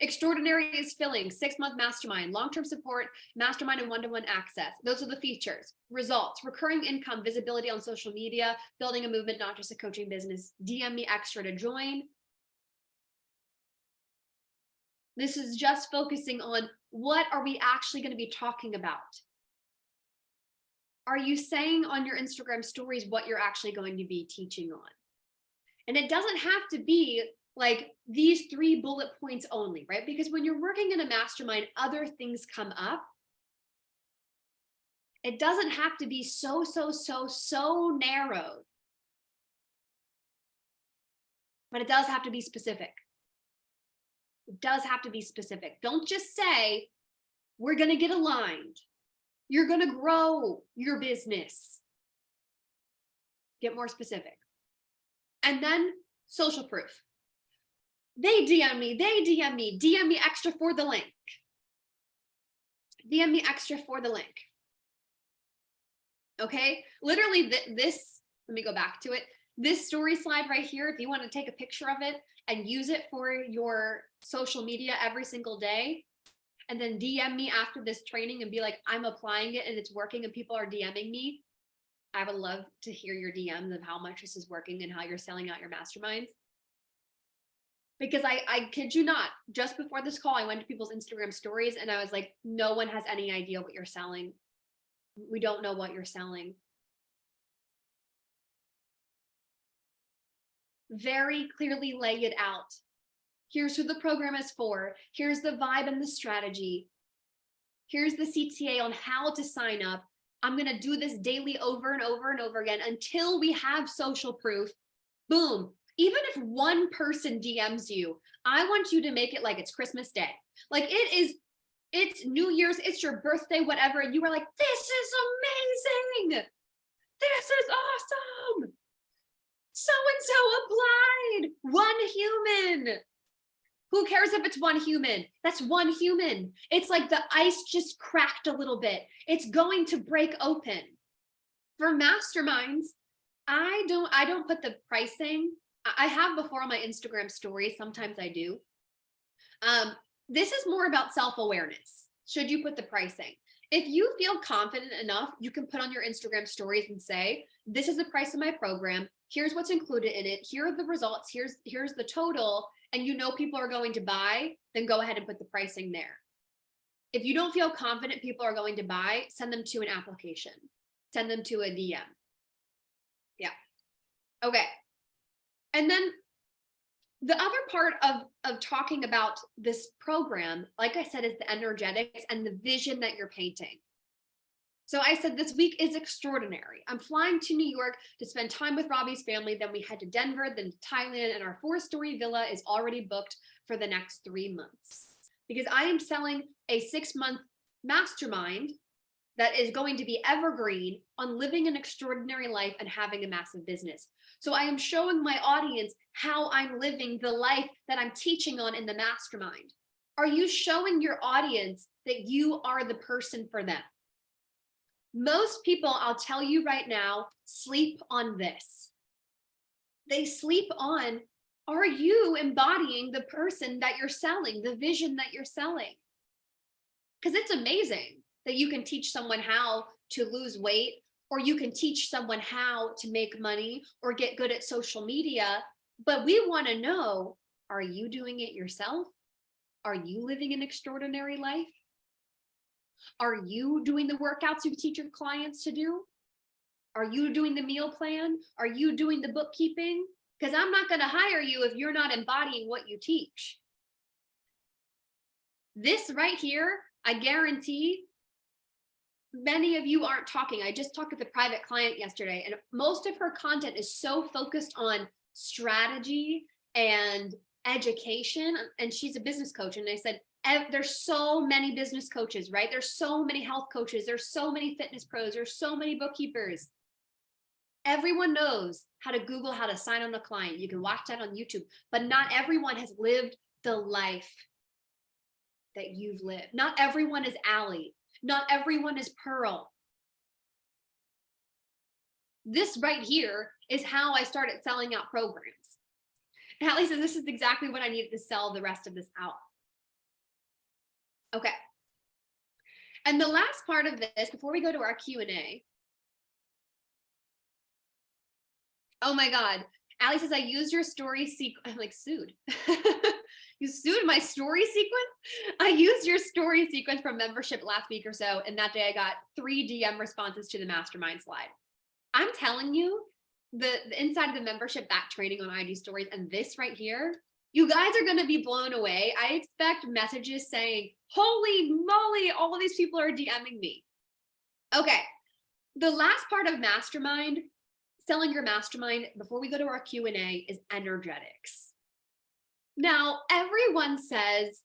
Extraordinary is filling, 6-month mastermind, long-term support, mastermind, and one-to-one access. Those are the features. Results, recurring income, visibility on social media, building a movement, not just a coaching business. DM me extra to join. This is just focusing on what are we actually going to be talking about. Are you saying on your Instagram stories what you're actually going to be teaching on? And it doesn't have to be like these 3 bullet points only, right? Because when you're working in a mastermind, other things come up. It doesn't have to be so narrowed, but it does have to be specific. It does have to be specific. Don't just say, we're going to get aligned. You're going to grow your business. Get more specific. And then social proof. They DM me, DM me extra for the link. DM me extra for the link. Okay, literally this, let me go back to it. This story slide right here, if you want to take a picture of it and use it for your social media every single day, and then DM me after this training and be like, I'm applying it and it's working and people are DMing me. I would love to hear your DMs of how much this is working and how you're selling out your masterminds. Because I kid you not, just before this call, I went to people's Instagram stories and I was like, no one has any idea what you're selling. We don't know what you're selling. Very clearly lay it out. Here's who the program is for. Here's the vibe and the strategy. Here's the CTA on how to sign up. I'm going to do this daily over and over and over again until we have social proof. Boom. Even if one person DMs you, I want you to make it like it's Christmas Day. Like it's New Year's, it's your birthday, whatever. And you were like, this is amazing. This is awesome. So-and-so applied. One human. Who cares if it's one human? That's one human. It's like the ice just cracked a little bit. It's going to break open. For masterminds, I don't put the pricing. I have before on my Instagram stories. Sometimes I do. This is more about self-awareness. Should you put the pricing? If you feel confident enough, you can put on your Instagram stories and say, this is the price of my program. Here's what's included in it. Here are the results. Here's the total. And you know people are going to buy, then go ahead and put the pricing there. If you don't feel confident people are going to buy, send them to an application. Send them to a DM. Yeah. Okay. And then the other part of talking about this program, like I said, is the energetics and the vision that you're painting. So I said this week is extraordinary. I'm flying to New York to spend time with Robbie's family. Then we head to Denver, then to Thailand, and our 4-story villa is already booked for the next 3 months. Because I am selling a 6-month mastermind that is going to be evergreen on living an extraordinary life and having a massive business. So I am showing my audience how I'm living the life that I'm teaching on in the mastermind. Are you showing your audience that you are the person for them? Most people, I'll tell you right now, sleep on this. They sleep on, are you embodying the person that you're selling, the vision that you're selling? Because it's amazing that you can teach someone how to lose weight, or you can teach someone how to make money or get good at social media. But we want to know, are you doing it yourself? Are you living an extraordinary life? Are you doing the workouts you teach your clients to do? Are you doing the meal plan? Are you doing the bookkeeping? Because I'm not going to hire you if you're not embodying what you teach. This right here, I guarantee many of you aren't talking. I just talked with a private client yesterday, and most of her content is so focused on strategy and education. And she's a business coach. And I said, there's so many business coaches, right? There's so many health coaches. There's so many fitness pros. There's so many bookkeepers. Everyone knows how to Google how to sign on a client. You can watch that on YouTube, but not everyone has lived the life that you've lived. Not everyone is Allie. Not everyone is Pearl. This right here is how I started selling out programs. Allie says, this is exactly what I needed to sell the rest of this out. Okay. And the last part of this, before we go to our Q&A. Oh my God. Allie says, I use your story I'm like, sued. You sued my story sequence? I used your story sequence from membership last week or so, and that day I got 3 DM responses to the mastermind slide. I'm telling you, the inside of the membership, that training on IG stories, and this right here, you guys are going to be blown away. I expect messages saying, holy moly, all of these people are DMing me. Okay, the last part of mastermind, selling your mastermind, before we go to our Q&A, is energetics. Now, everyone says,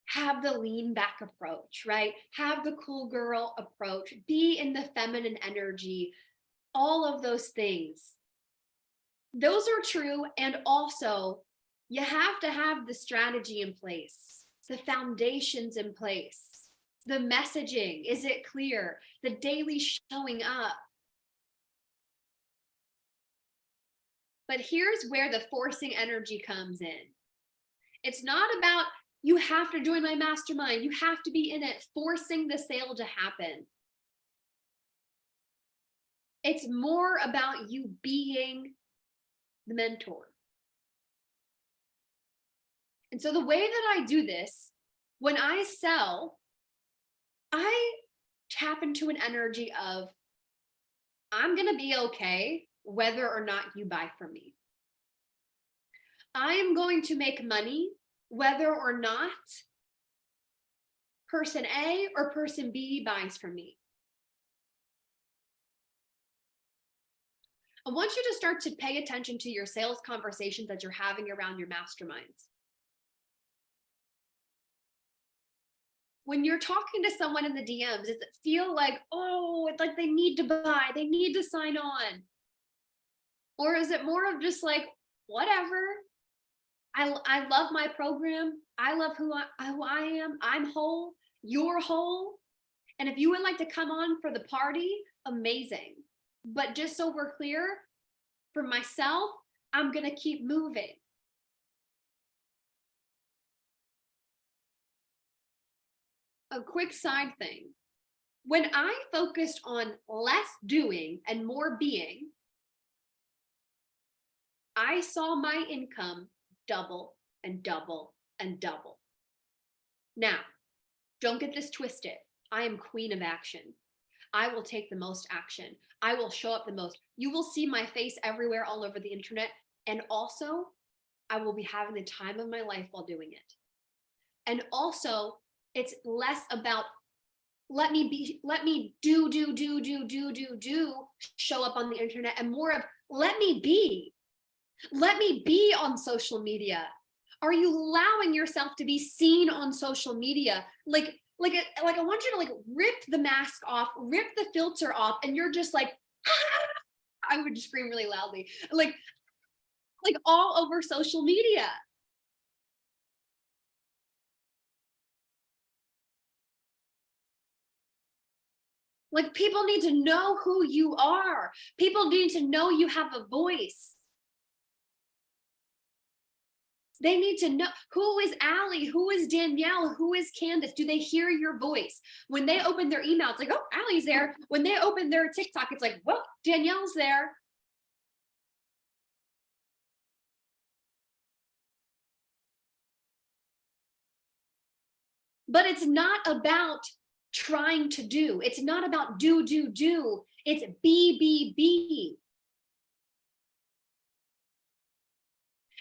have the lean back approach, right? Have the cool girl approach, be in the feminine energy, all of those things. Those are true. And also, you have to have the strategy in place, the foundations in place, the messaging. Is it clear? The daily showing up. But here's where the forcing energy comes in. It's not about, you have to join my mastermind, you have to be in it, forcing the sale to happen. It's more about you being the mentor. And so the way that I do this, when I sell, I tap into an energy of, I'm going to be okay whether or not you buy from me. I am going to make money whether or not person A or person B buys from me. I want you to start to pay attention to your sales conversations that you're having around your masterminds. When you're talking to someone in the DMs, does it feel like, oh, it's like they need to buy, they need to sign on? Or is it more of just like, whatever, I love my program, I love who I am, I'm whole, you're whole, and if you would like to come on for the party, amazing. But just so we're clear, for myself, I'm going to keep moving. A quick side thing. When I focused on less doing and more being, I saw my income double and double and double. Now, don't get this twisted. I am queen of action. I will take the most action. I will show up the most. You will see my face everywhere all over the internet. And also, I will be having the time of my life while doing it. And also, it's less about let me do, show up on the internet, and more of let me be. Let me be on social media. Are you allowing yourself to be seen on social media? Like I want you to like rip the mask off, rip the filter off, and you're just like, ah! I would scream really loudly, like all over social media. Like people need to know who you are. People need to know you have a voice. They need to know who is Allie, who is Danielle, who is Candace. Do they hear your voice? When they open their email, it's like, oh, Allie's there. When they open their TikTok, it's like, well, Danielle's there. But it's not about trying to do. It's not about do. It's be.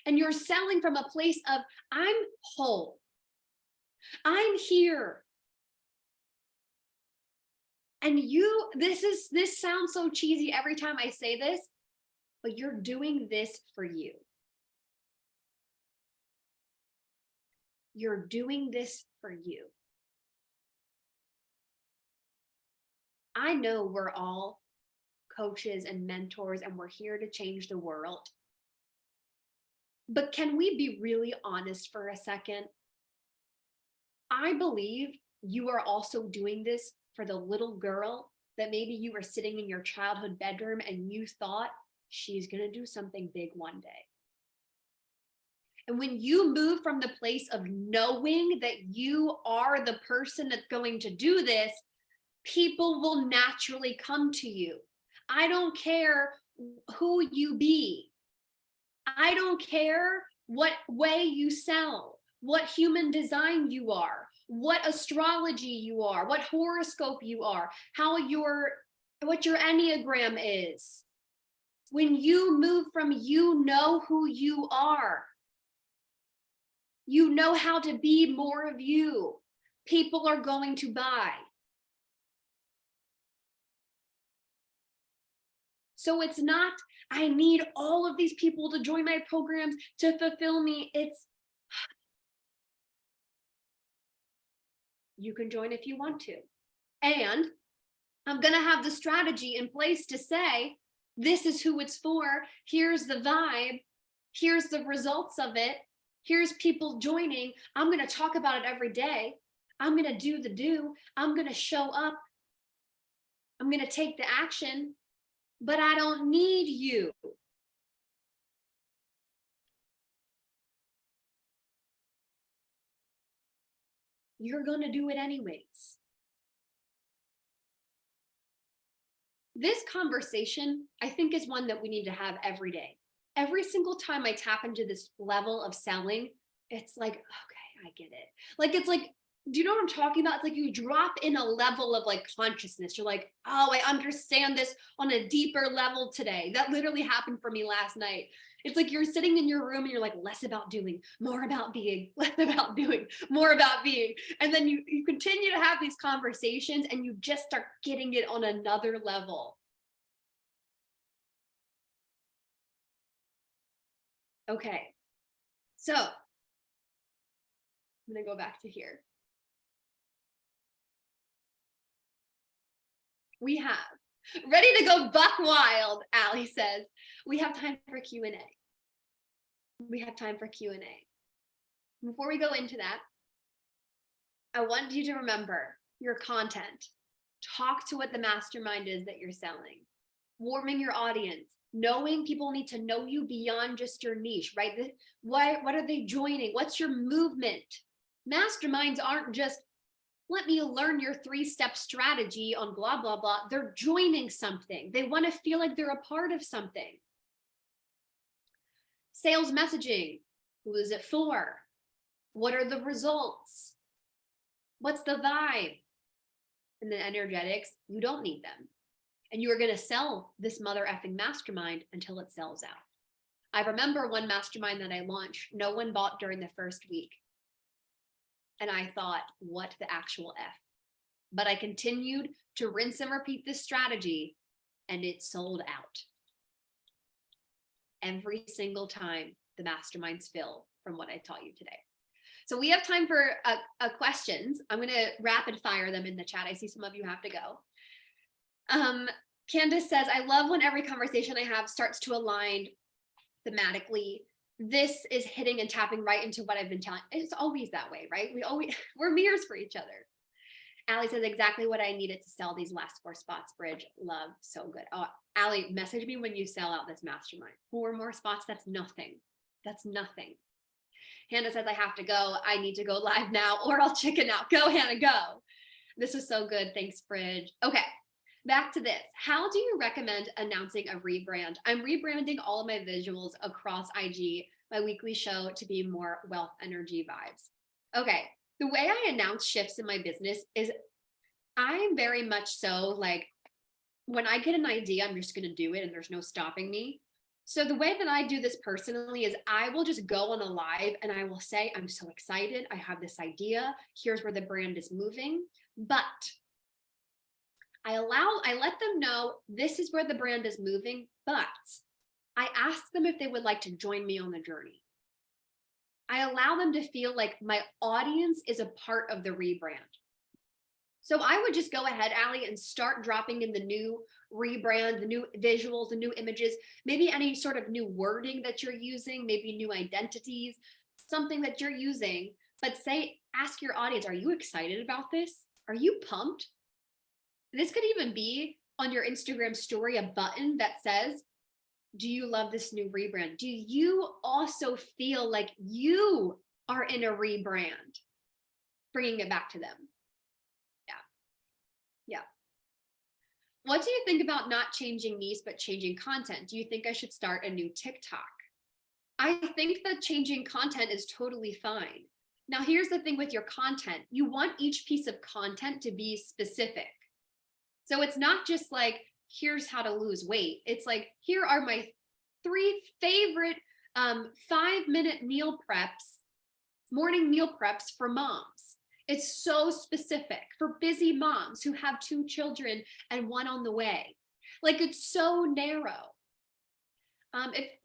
And you're selling from a place of, I'm whole. I'm here. And this sounds so cheesy every time I say this, but you're doing this for you. You're doing this for you. I know we're all coaches and mentors and we're here to change the world. But can we be really honest for a second? I believe you are also doing this for the little girl that maybe you were sitting in your childhood bedroom and you thought she's going to do something big one day. And when you move from the place of knowing that you are the person that's going to do this, people will naturally come to you. I don't care who you be. I don't care what way you sell. what human design you are, what astrology you are, what horoscope you are, what your Enneagram is. When you move from you know who you are, you know how to be more of you, people are going to buy. So it's not, I need all of these people to join my programs to fulfill me. It's, you can join if you want to. And I'm going to have the strategy in place to say, this is who it's for. Here's the vibe. Here's the results of it. Here's people joining. I'm going to talk about it every day. I'm going to do the do. I'm going to show up. I'm going to take the action, but I don't need you. You're going to do it anyways. This conversation, I think, is one that we need to have every day. Every single time I tap into this level of selling, it's like, okay, I get it. Like, it's like, do you know what I'm talking about? It's like you drop in a level of like consciousness. You're like, oh, I understand this on a deeper level today. That literally happened for me last night. It's like you're sitting in your room and you're like, less about doing, more about being, less about doing, more about being. And then you continue to have these conversations and you just start getting it on another level. Okay, so I'm gonna go back to here. We have, ready to go buck wild, Allie says. We have time for Q&A. We have time for Q&A. Before we go into that, I want you to remember your content. Talk to what the mastermind is that you're selling. Warming your audience. Knowing people need to know you beyond just your niche, right? What are they joining? What's your movement? Masterminds aren't just, let me learn your 3-step strategy on blah, blah, blah. They're joining something. They want to feel like they're a part of something. Sales messaging. Who is it for? What are the results? What's the vibe? And then energetics, you don't need them. And you are going to sell this mother effing mastermind until it sells out. I remember one mastermind that I launched, no one bought during the first week. And I thought, what the actual F? But I continued to rinse and repeat this strategy and it sold out. Every single time the masterminds fill from what I taught you today. So we have time for questions. I'm going to rapid fire them in the chat. I see some of you have to go. Candace says, I love when every conversation I have starts to align thematically. This is hitting and tapping right into what I've been telling. It's always that way, right? We're mirrors for each other. Allie says, exactly what I needed to sell these last 4 spots, Bridge. Love, so good. Oh, Allie, message me when you sell out this mastermind. 4 more spots, that's nothing. That's nothing. Hannah says, I have to go. I need to go live now or I'll chicken out. Go, Hannah, go. This was so good. Thanks, Bridge. Okay, back to this. How do you recommend announcing a rebrand? I'm rebranding all of my visuals across IG, my weekly show, to be more wealth energy vibes. Okay, the way I announce shifts in my business is I'm very much so like, when I get an idea, I'm just going to do it and there's no stopping me. So the way that I do this personally is I will just go on a live and I will say, I'm so excited. I have this idea. Here's where the brand is moving. But I let them know this is where the brand is moving, but I ask them if they would like to join me on the journey. I allow them to feel like my audience is a part of the rebrand. So I would just go ahead, Allie, and start dropping in the new rebrand, the new visuals, the new images, maybe any sort of new wording that you're using, maybe new identities, something that you're using, but ask your audience, are you excited about this? Are you pumped? This could even be on your Instagram story, a button that says, do you love this new rebrand? Do you also feel like you are in a rebrand? Bringing it back to them. Yeah. What do you think about not changing niche, but changing content? Do you think I should start a new TikTok? I think that changing content is totally fine. Now, here's the thing with your content. You want each piece of content to be specific. So it's not just like, here's how to lose weight. It's like, here are my 3 favorite 5-minute meal preps, morning meal preps for moms. It's so specific for busy moms who have 2 children and 1 on the way. Like, it's so narrow.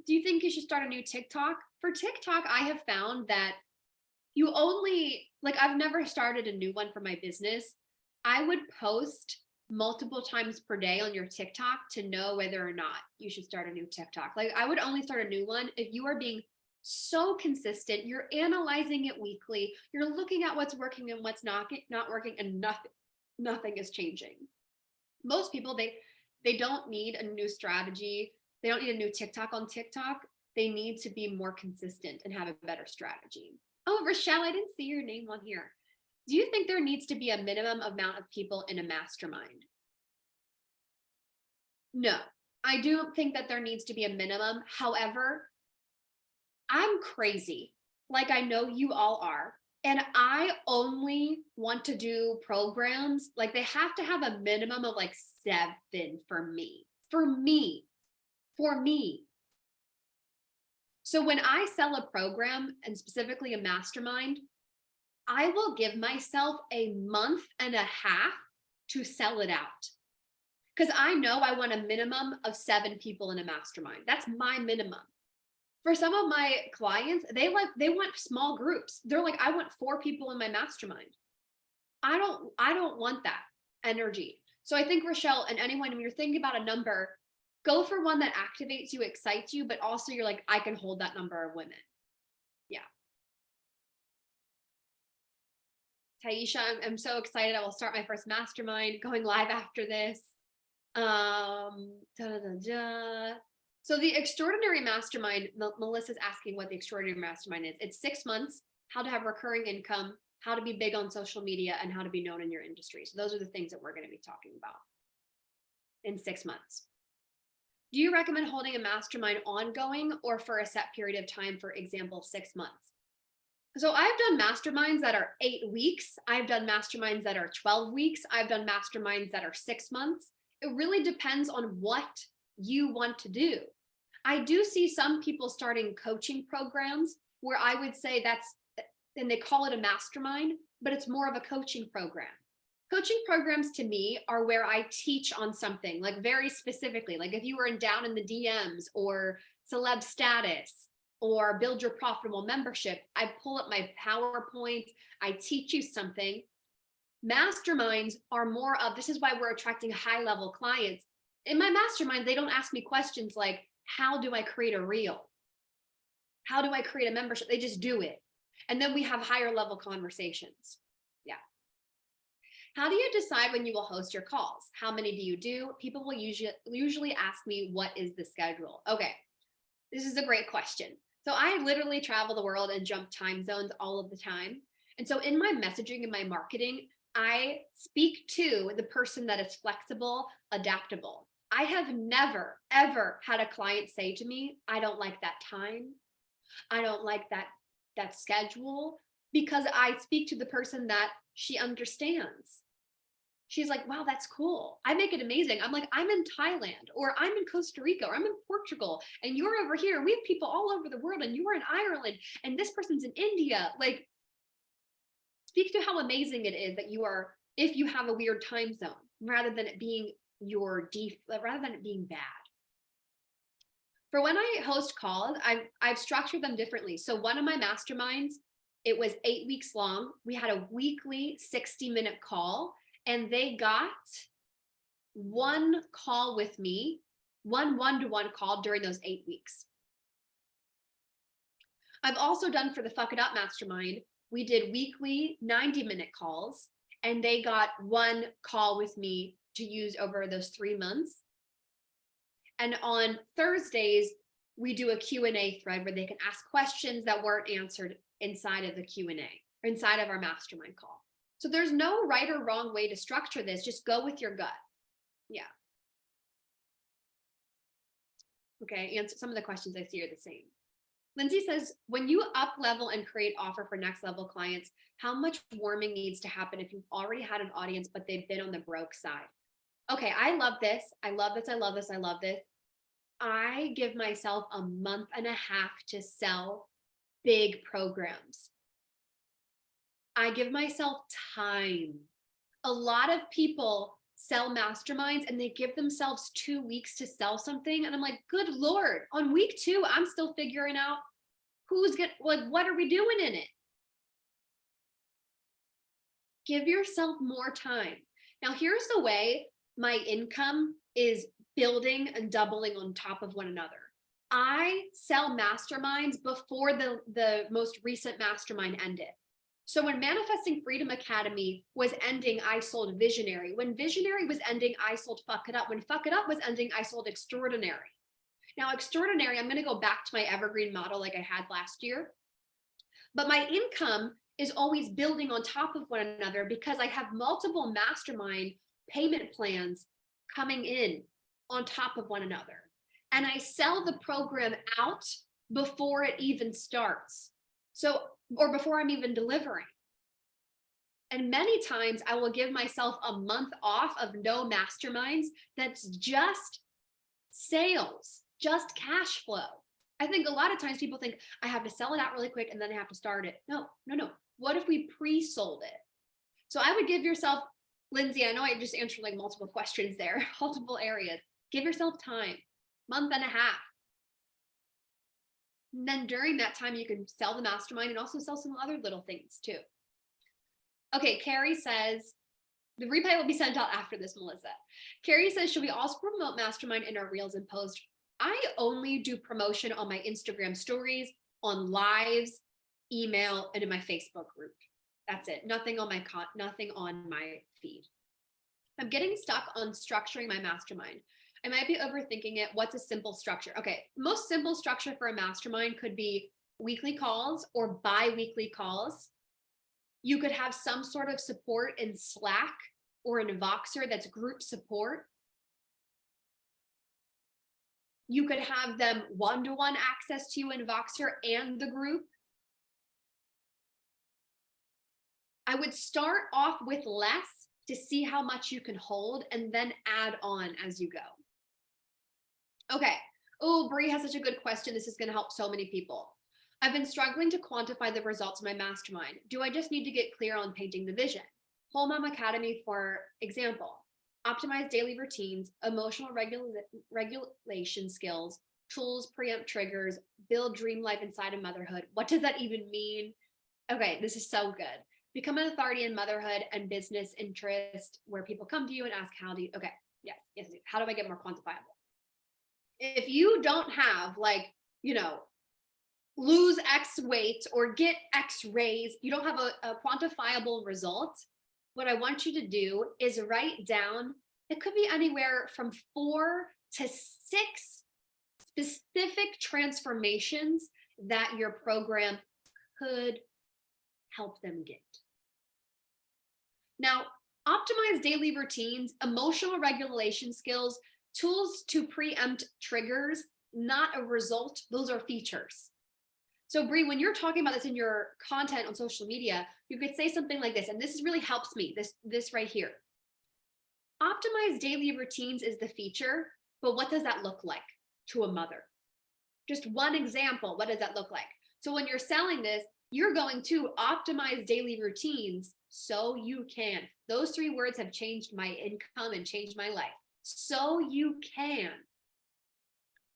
Do you think you should start a new TikTok? For TikTok, I have found that you only, like, I've never started a new one for my business. I would post multiple times per day on your TikTok to know whether or not you should start a new TikTok. Like, I would only start a new one if you are being so consistent, you're analyzing it weekly, you're looking at what's working and what's not working, and nothing is changing. Most people, they don't need a new strategy. They don't need a new TikTok on TikTok. They need to be more consistent and have a better strategy. Oh, Rochelle, I didn't see your name on here. Do you think there needs to be a minimum amount of people in a mastermind? No, I don't think that there needs to be a minimum. However, I'm crazy, like I know you all are, and I only want to do programs, like they have to have a minimum of like 7 for me. So when I sell a program, and specifically a mastermind, I will give myself a month and a half to sell it out. Because I know I want a minimum of 7 people in a mastermind. That's my minimum. For some of my clients, they want small groups. They're like, I want 4 people in my mastermind. I don't want that energy. So I think, Rochelle, and anyone, when you're thinking about a number, go for one that activates you, excites you, but also you're like, I can hold that number of women. Yeah. Taisha, I'm so excited. I will start my first mastermind, going live after this. So the extraordinary mastermind, Melissa's asking what the extraordinary mastermind is. It's 6 months, how to have recurring income, how to be big on social media, and how to be known in your industry. So those are the things that we're going to be talking about in 6 months. Do you recommend holding a mastermind ongoing or for a set period of time, for example, 6 months? So I've done masterminds that are 8 weeks. I've done masterminds that are 12 weeks. I've done masterminds that are 6 months. It really depends on what you want to do. I do see some people starting coaching programs where I would say and they call it a mastermind, but it's more of a coaching program. Coaching programs to me are where I teach on something, like very specifically, like if you were down in the DMs or celeb status or build your profitable membership, I pull up my PowerPoint, I teach you something. Masterminds are more of, this is why we're attracting high level clients. In my mastermind, they don't ask me questions like, how do I create a reel? How do I create a membership? They just do it. And then we have higher level conversations. Yeah. How do you decide when you will host your calls? How many do you do? People will usually ask me, what is the schedule? Okay, this is a great question. So I literally travel the world and jump time zones all of the time. And so in my messaging and my marketing, I speak to the person that is flexible, adaptable. I have never, ever had a client say to me, I don't like that time. I don't like that schedule, because I speak to the person that she understands. She's like, wow, that's cool. I make it amazing. I'm like, I'm in Thailand, or I'm in Costa Rica, or I'm in Portugal, and you're over here. We have people all over the world, and you're in Ireland, and this person's in India. Like, speak to how amazing it is that you are, if you have a weird time zone, rather than it being rather than it being bad. For when I host calls, I've structured them differently. So one of my masterminds, it was 8 weeks long. We had a weekly 60-minute call, and they got one call with me, one-to-one call during those 8 weeks. I've also done for the Fuck It Up Mastermind, we did weekly 90-minute calls, and they got one call with me to use over those 3 months. And on Thursdays, we do a Q&A thread where they can ask questions that weren't answered inside of the Q&A, or inside of our mastermind call. So there's no right or wrong way to structure this. Just go with your gut. Yeah. Okay, answer some of the questions I see are the same. Lindsay says, when you up level and create offer for next level clients, how much warming needs to happen if you've already had an audience, but they've been on the broke side? Okay, I love this. I love this. I love this. I love this. I give myself a month and a half to sell big programs. I give myself time. A lot of people sell masterminds and they give themselves 2 weeks to sell something. And I'm like, good Lord, on week 2, I'm still figuring out who's get like, what are we doing in it? Give yourself more time. Now, here's the way my income is building and doubling on top of one another. I sell masterminds before the most recent mastermind ended. So when Manifesting Freedom Academy was ending, I sold Visionary. When Visionary was ending, I sold Fuck It Up. When Fuck It Up was ending, I sold Extraordinary. Now, Extraordinary, I'm going to go back to my evergreen model like I had last year. But my income is always building on top of one another because I have multiple mastermind payment plans coming in on top of one another. And I sell the program out before it even starts. So, or before I'm even delivering. And many times I will give myself a month off of no masterminds. That's just sales, just cash flow. I think a lot of times people think I have to sell it out really quick and then I have to start it. No. What if we pre-sold it? So I would give yourself, Lindsay, I know I just answered like multiple questions there, multiple areas. Give yourself time, month and a half. And then during that time, you can sell the mastermind and also sell some other little things too. Okay, Carrie says, the replay will be sent out after this, Melissa. Carrie says, should we also promote mastermind in our reels and post? I only do promotion on my Instagram stories, on lives, email, and in my Facebook group. That's it. Nothing on my feed. I'm getting stuck on structuring my mastermind. I might be overthinking it. What's a simple structure? Okay, most simple structure for a mastermind could be weekly calls or bi-weekly calls. You could have some sort of support in Slack or in Voxer that's group support. You could have them one-to-one access to you in Voxer and the group. I would start off with less to see how much you can hold and then add on as you go. Okay. Oh, Bree has such a good question. This is going to help so many people. I've been struggling to quantify the results of my mastermind. Do I just need to get clear on painting the vision? Whole Mom Academy, for example, optimize daily routines, emotional regulation skills, tools, preempt triggers, build dream life inside of motherhood. What does that even mean? Okay, this is so good. Become an authority in motherhood and business interest where people come to you and ask, how do you, okay, yes. How do I get more quantifiable? If you don't have lose X weight or get X raise, you don't have a quantifiable result. What I want you to do is write down, it could be anywhere from 4 to 6 specific transformations that your program could help them get. Now, optimize daily routines, emotional regulation skills, tools to preempt triggers, not a result. Those are features. So Bree, when you're talking about this in your content on social media, you could say something like this, and this really helps me, this right here. Optimize daily routines is the feature, but what does that look like to a mother? Just one example, what does that look like? So when you're selling this, you're going to optimize daily routines so you can. Those 3 words have changed my income and changed my life. So you can.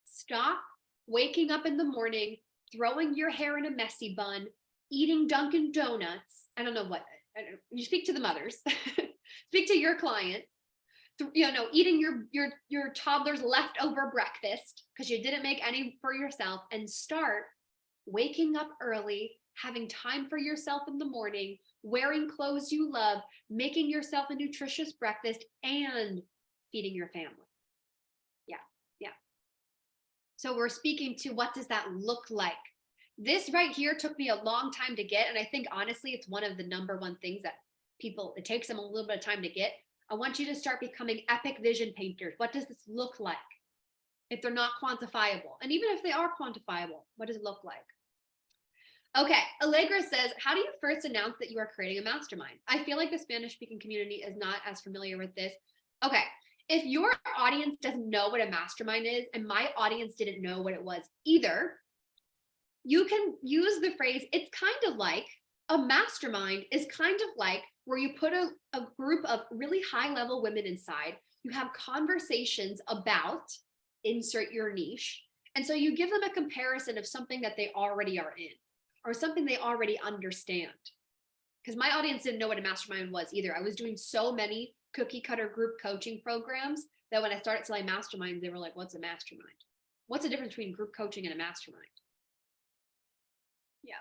Stop waking up in the morning, throwing your hair in a messy bun, eating Dunkin' Donuts. I don't know what, you speak to the mothers, speak to your client, eating your toddler's leftover breakfast because you didn't make any for yourself, and start waking up early, having time for yourself in the morning, wearing clothes you love, making yourself a nutritious breakfast, and feeding your family. Yeah. So we're speaking to, what does that look like? This right here took me a long time to get. And I think honestly, it's one of the number one things that it takes them a little bit of time to get. I want you to start becoming epic vision painters. What does this look like? if they're not quantifiable. And even if they are quantifiable, what does it look like? Okay, Allegra says, how do you first announce that you are creating a mastermind? I feel like the Spanish speaking community is not as familiar with this. Okay, if your audience doesn't know what a mastermind is, and my audience didn't know what it was either, you can use the phrase, it's kind of like, a mastermind is kind of like where you put a group of really high level women inside, you have conversations about insert your niche. And so you give them a comparison of something that they already are in or something they already understand. Because my audience didn't know what a mastermind was either. I was doing so many cookie cutter group coaching programs that when I started selling masterminds, they were like, what's a mastermind? What's the difference between group coaching and a mastermind? Yeah.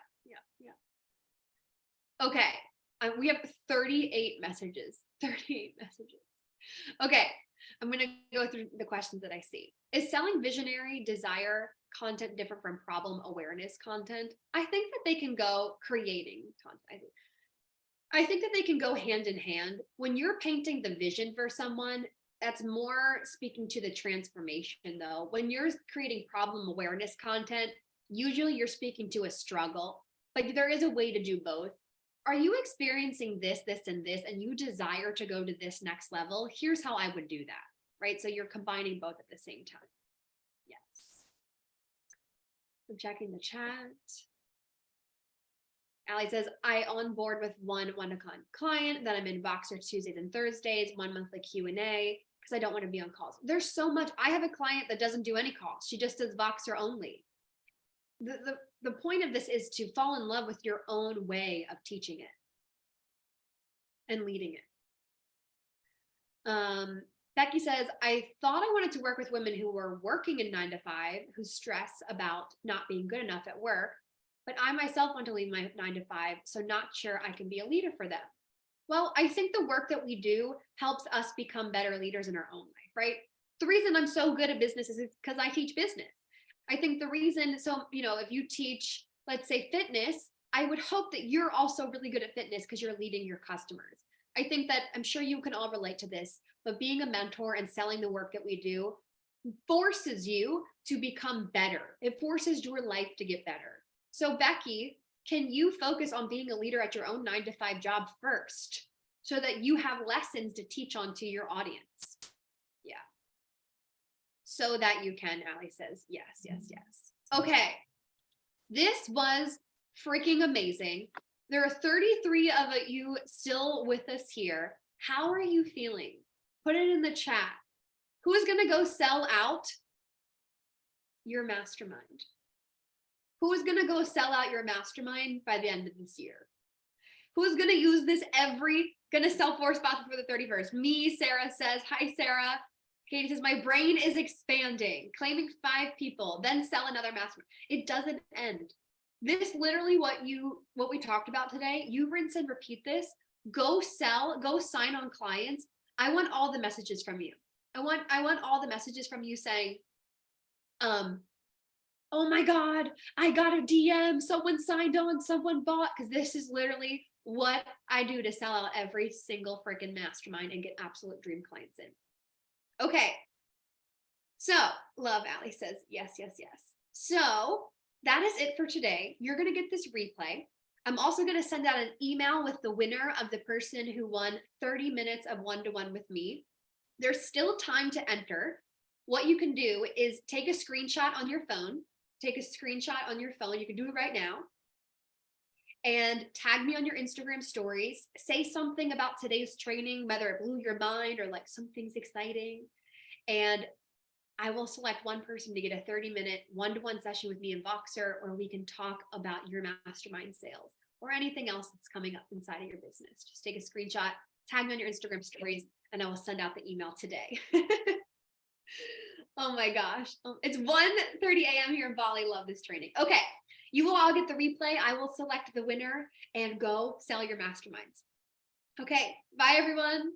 Okay. We have 38 messages. 38 messages. Okay. I'm going to go through the questions that I see. Is selling visionary desire content different from problem awareness content? I think that they can go creating content. I think that they can go hand in hand. When you're painting the vision for someone, that's more speaking to the transformation though. When you're creating problem awareness content, usually you're speaking to a struggle, but there is a way to do both. Are you experiencing this, and this, and you desire to go to this next level? Here's how I would do that, right? So you're combining both at the same time. Yes. I'm checking the chat. Allie says, I onboard with one one-to-one client, then I'm in Voxer Tuesdays and Thursdays, one monthly Q&A, because I don't want to be on calls. There's so much. I have a client that doesn't do any calls. She just does Voxer only. The point of this is to fall in love with your own way of teaching it and leading it. Becky says, I thought I wanted to work with women who were working in 9 to 5, who stress about not being good enough at work, but I myself want to leave my 9 to 5, so not sure I can be a leader for them. Well, I think the work that we do helps us become better leaders in our own life, right? The reason I'm so good at business is because I teach business. I think the reason, so, if you teach, let's say fitness, I would hope that you're also really good at fitness because you're leading your customers. I think that I'm sure you can all relate to this, but being a mentor and selling the work that we do forces you to become better. It forces your life to get better. So Becky, can you focus on being a leader at your own 9 to 5 job first so that you have lessons to teach on to your audience? Yeah. So that you can, Allie says, yes. Okay. This was freaking amazing. There are 33 of you still with us here. How are you feeling? Put it in the chat. Who is going to go sell out your mastermind? Who is going to go sell out your mastermind by the end of this year? Who is going to use this going to sell 4 spots before the 31st? Me, Sarah says, hi, Sarah. Katie says, my brain is expanding, claiming 5 people, then sell another mastermind. It doesn't end. This literally what we talked about today, you rinse and repeat this, go sell, go sign on clients. I want all the messages from you. I want all the messages from you saying, oh my God, I got a DM, someone signed on, someone bought, because this is literally what I do to sell out every single freaking mastermind and get absolute dream clients in. Okay. So, love Allie says, yes. So that is it for today. You're going to get this replay. I'm also going to send out an email with the winner of the person who won 30 minutes of one-to-one with me. There's still time to enter. What you can do is take a screenshot on your phone. You can do it right now. And tag me on your Instagram stories. Say something about today's training, whether it blew your mind or like something's exciting. And I will select one person to get a 30-minute one-to-one session with me in Voxer, or we can talk about your mastermind sales or anything else that's coming up inside of your business. Just take a screenshot, tag me on your Instagram stories, and I will send out the email today. Oh my gosh. It's 1:30 a.m. here in Bali. Love this training. Okay. You will all get the replay. I will select the winner and go sell your masterminds. Okay. Bye, everyone.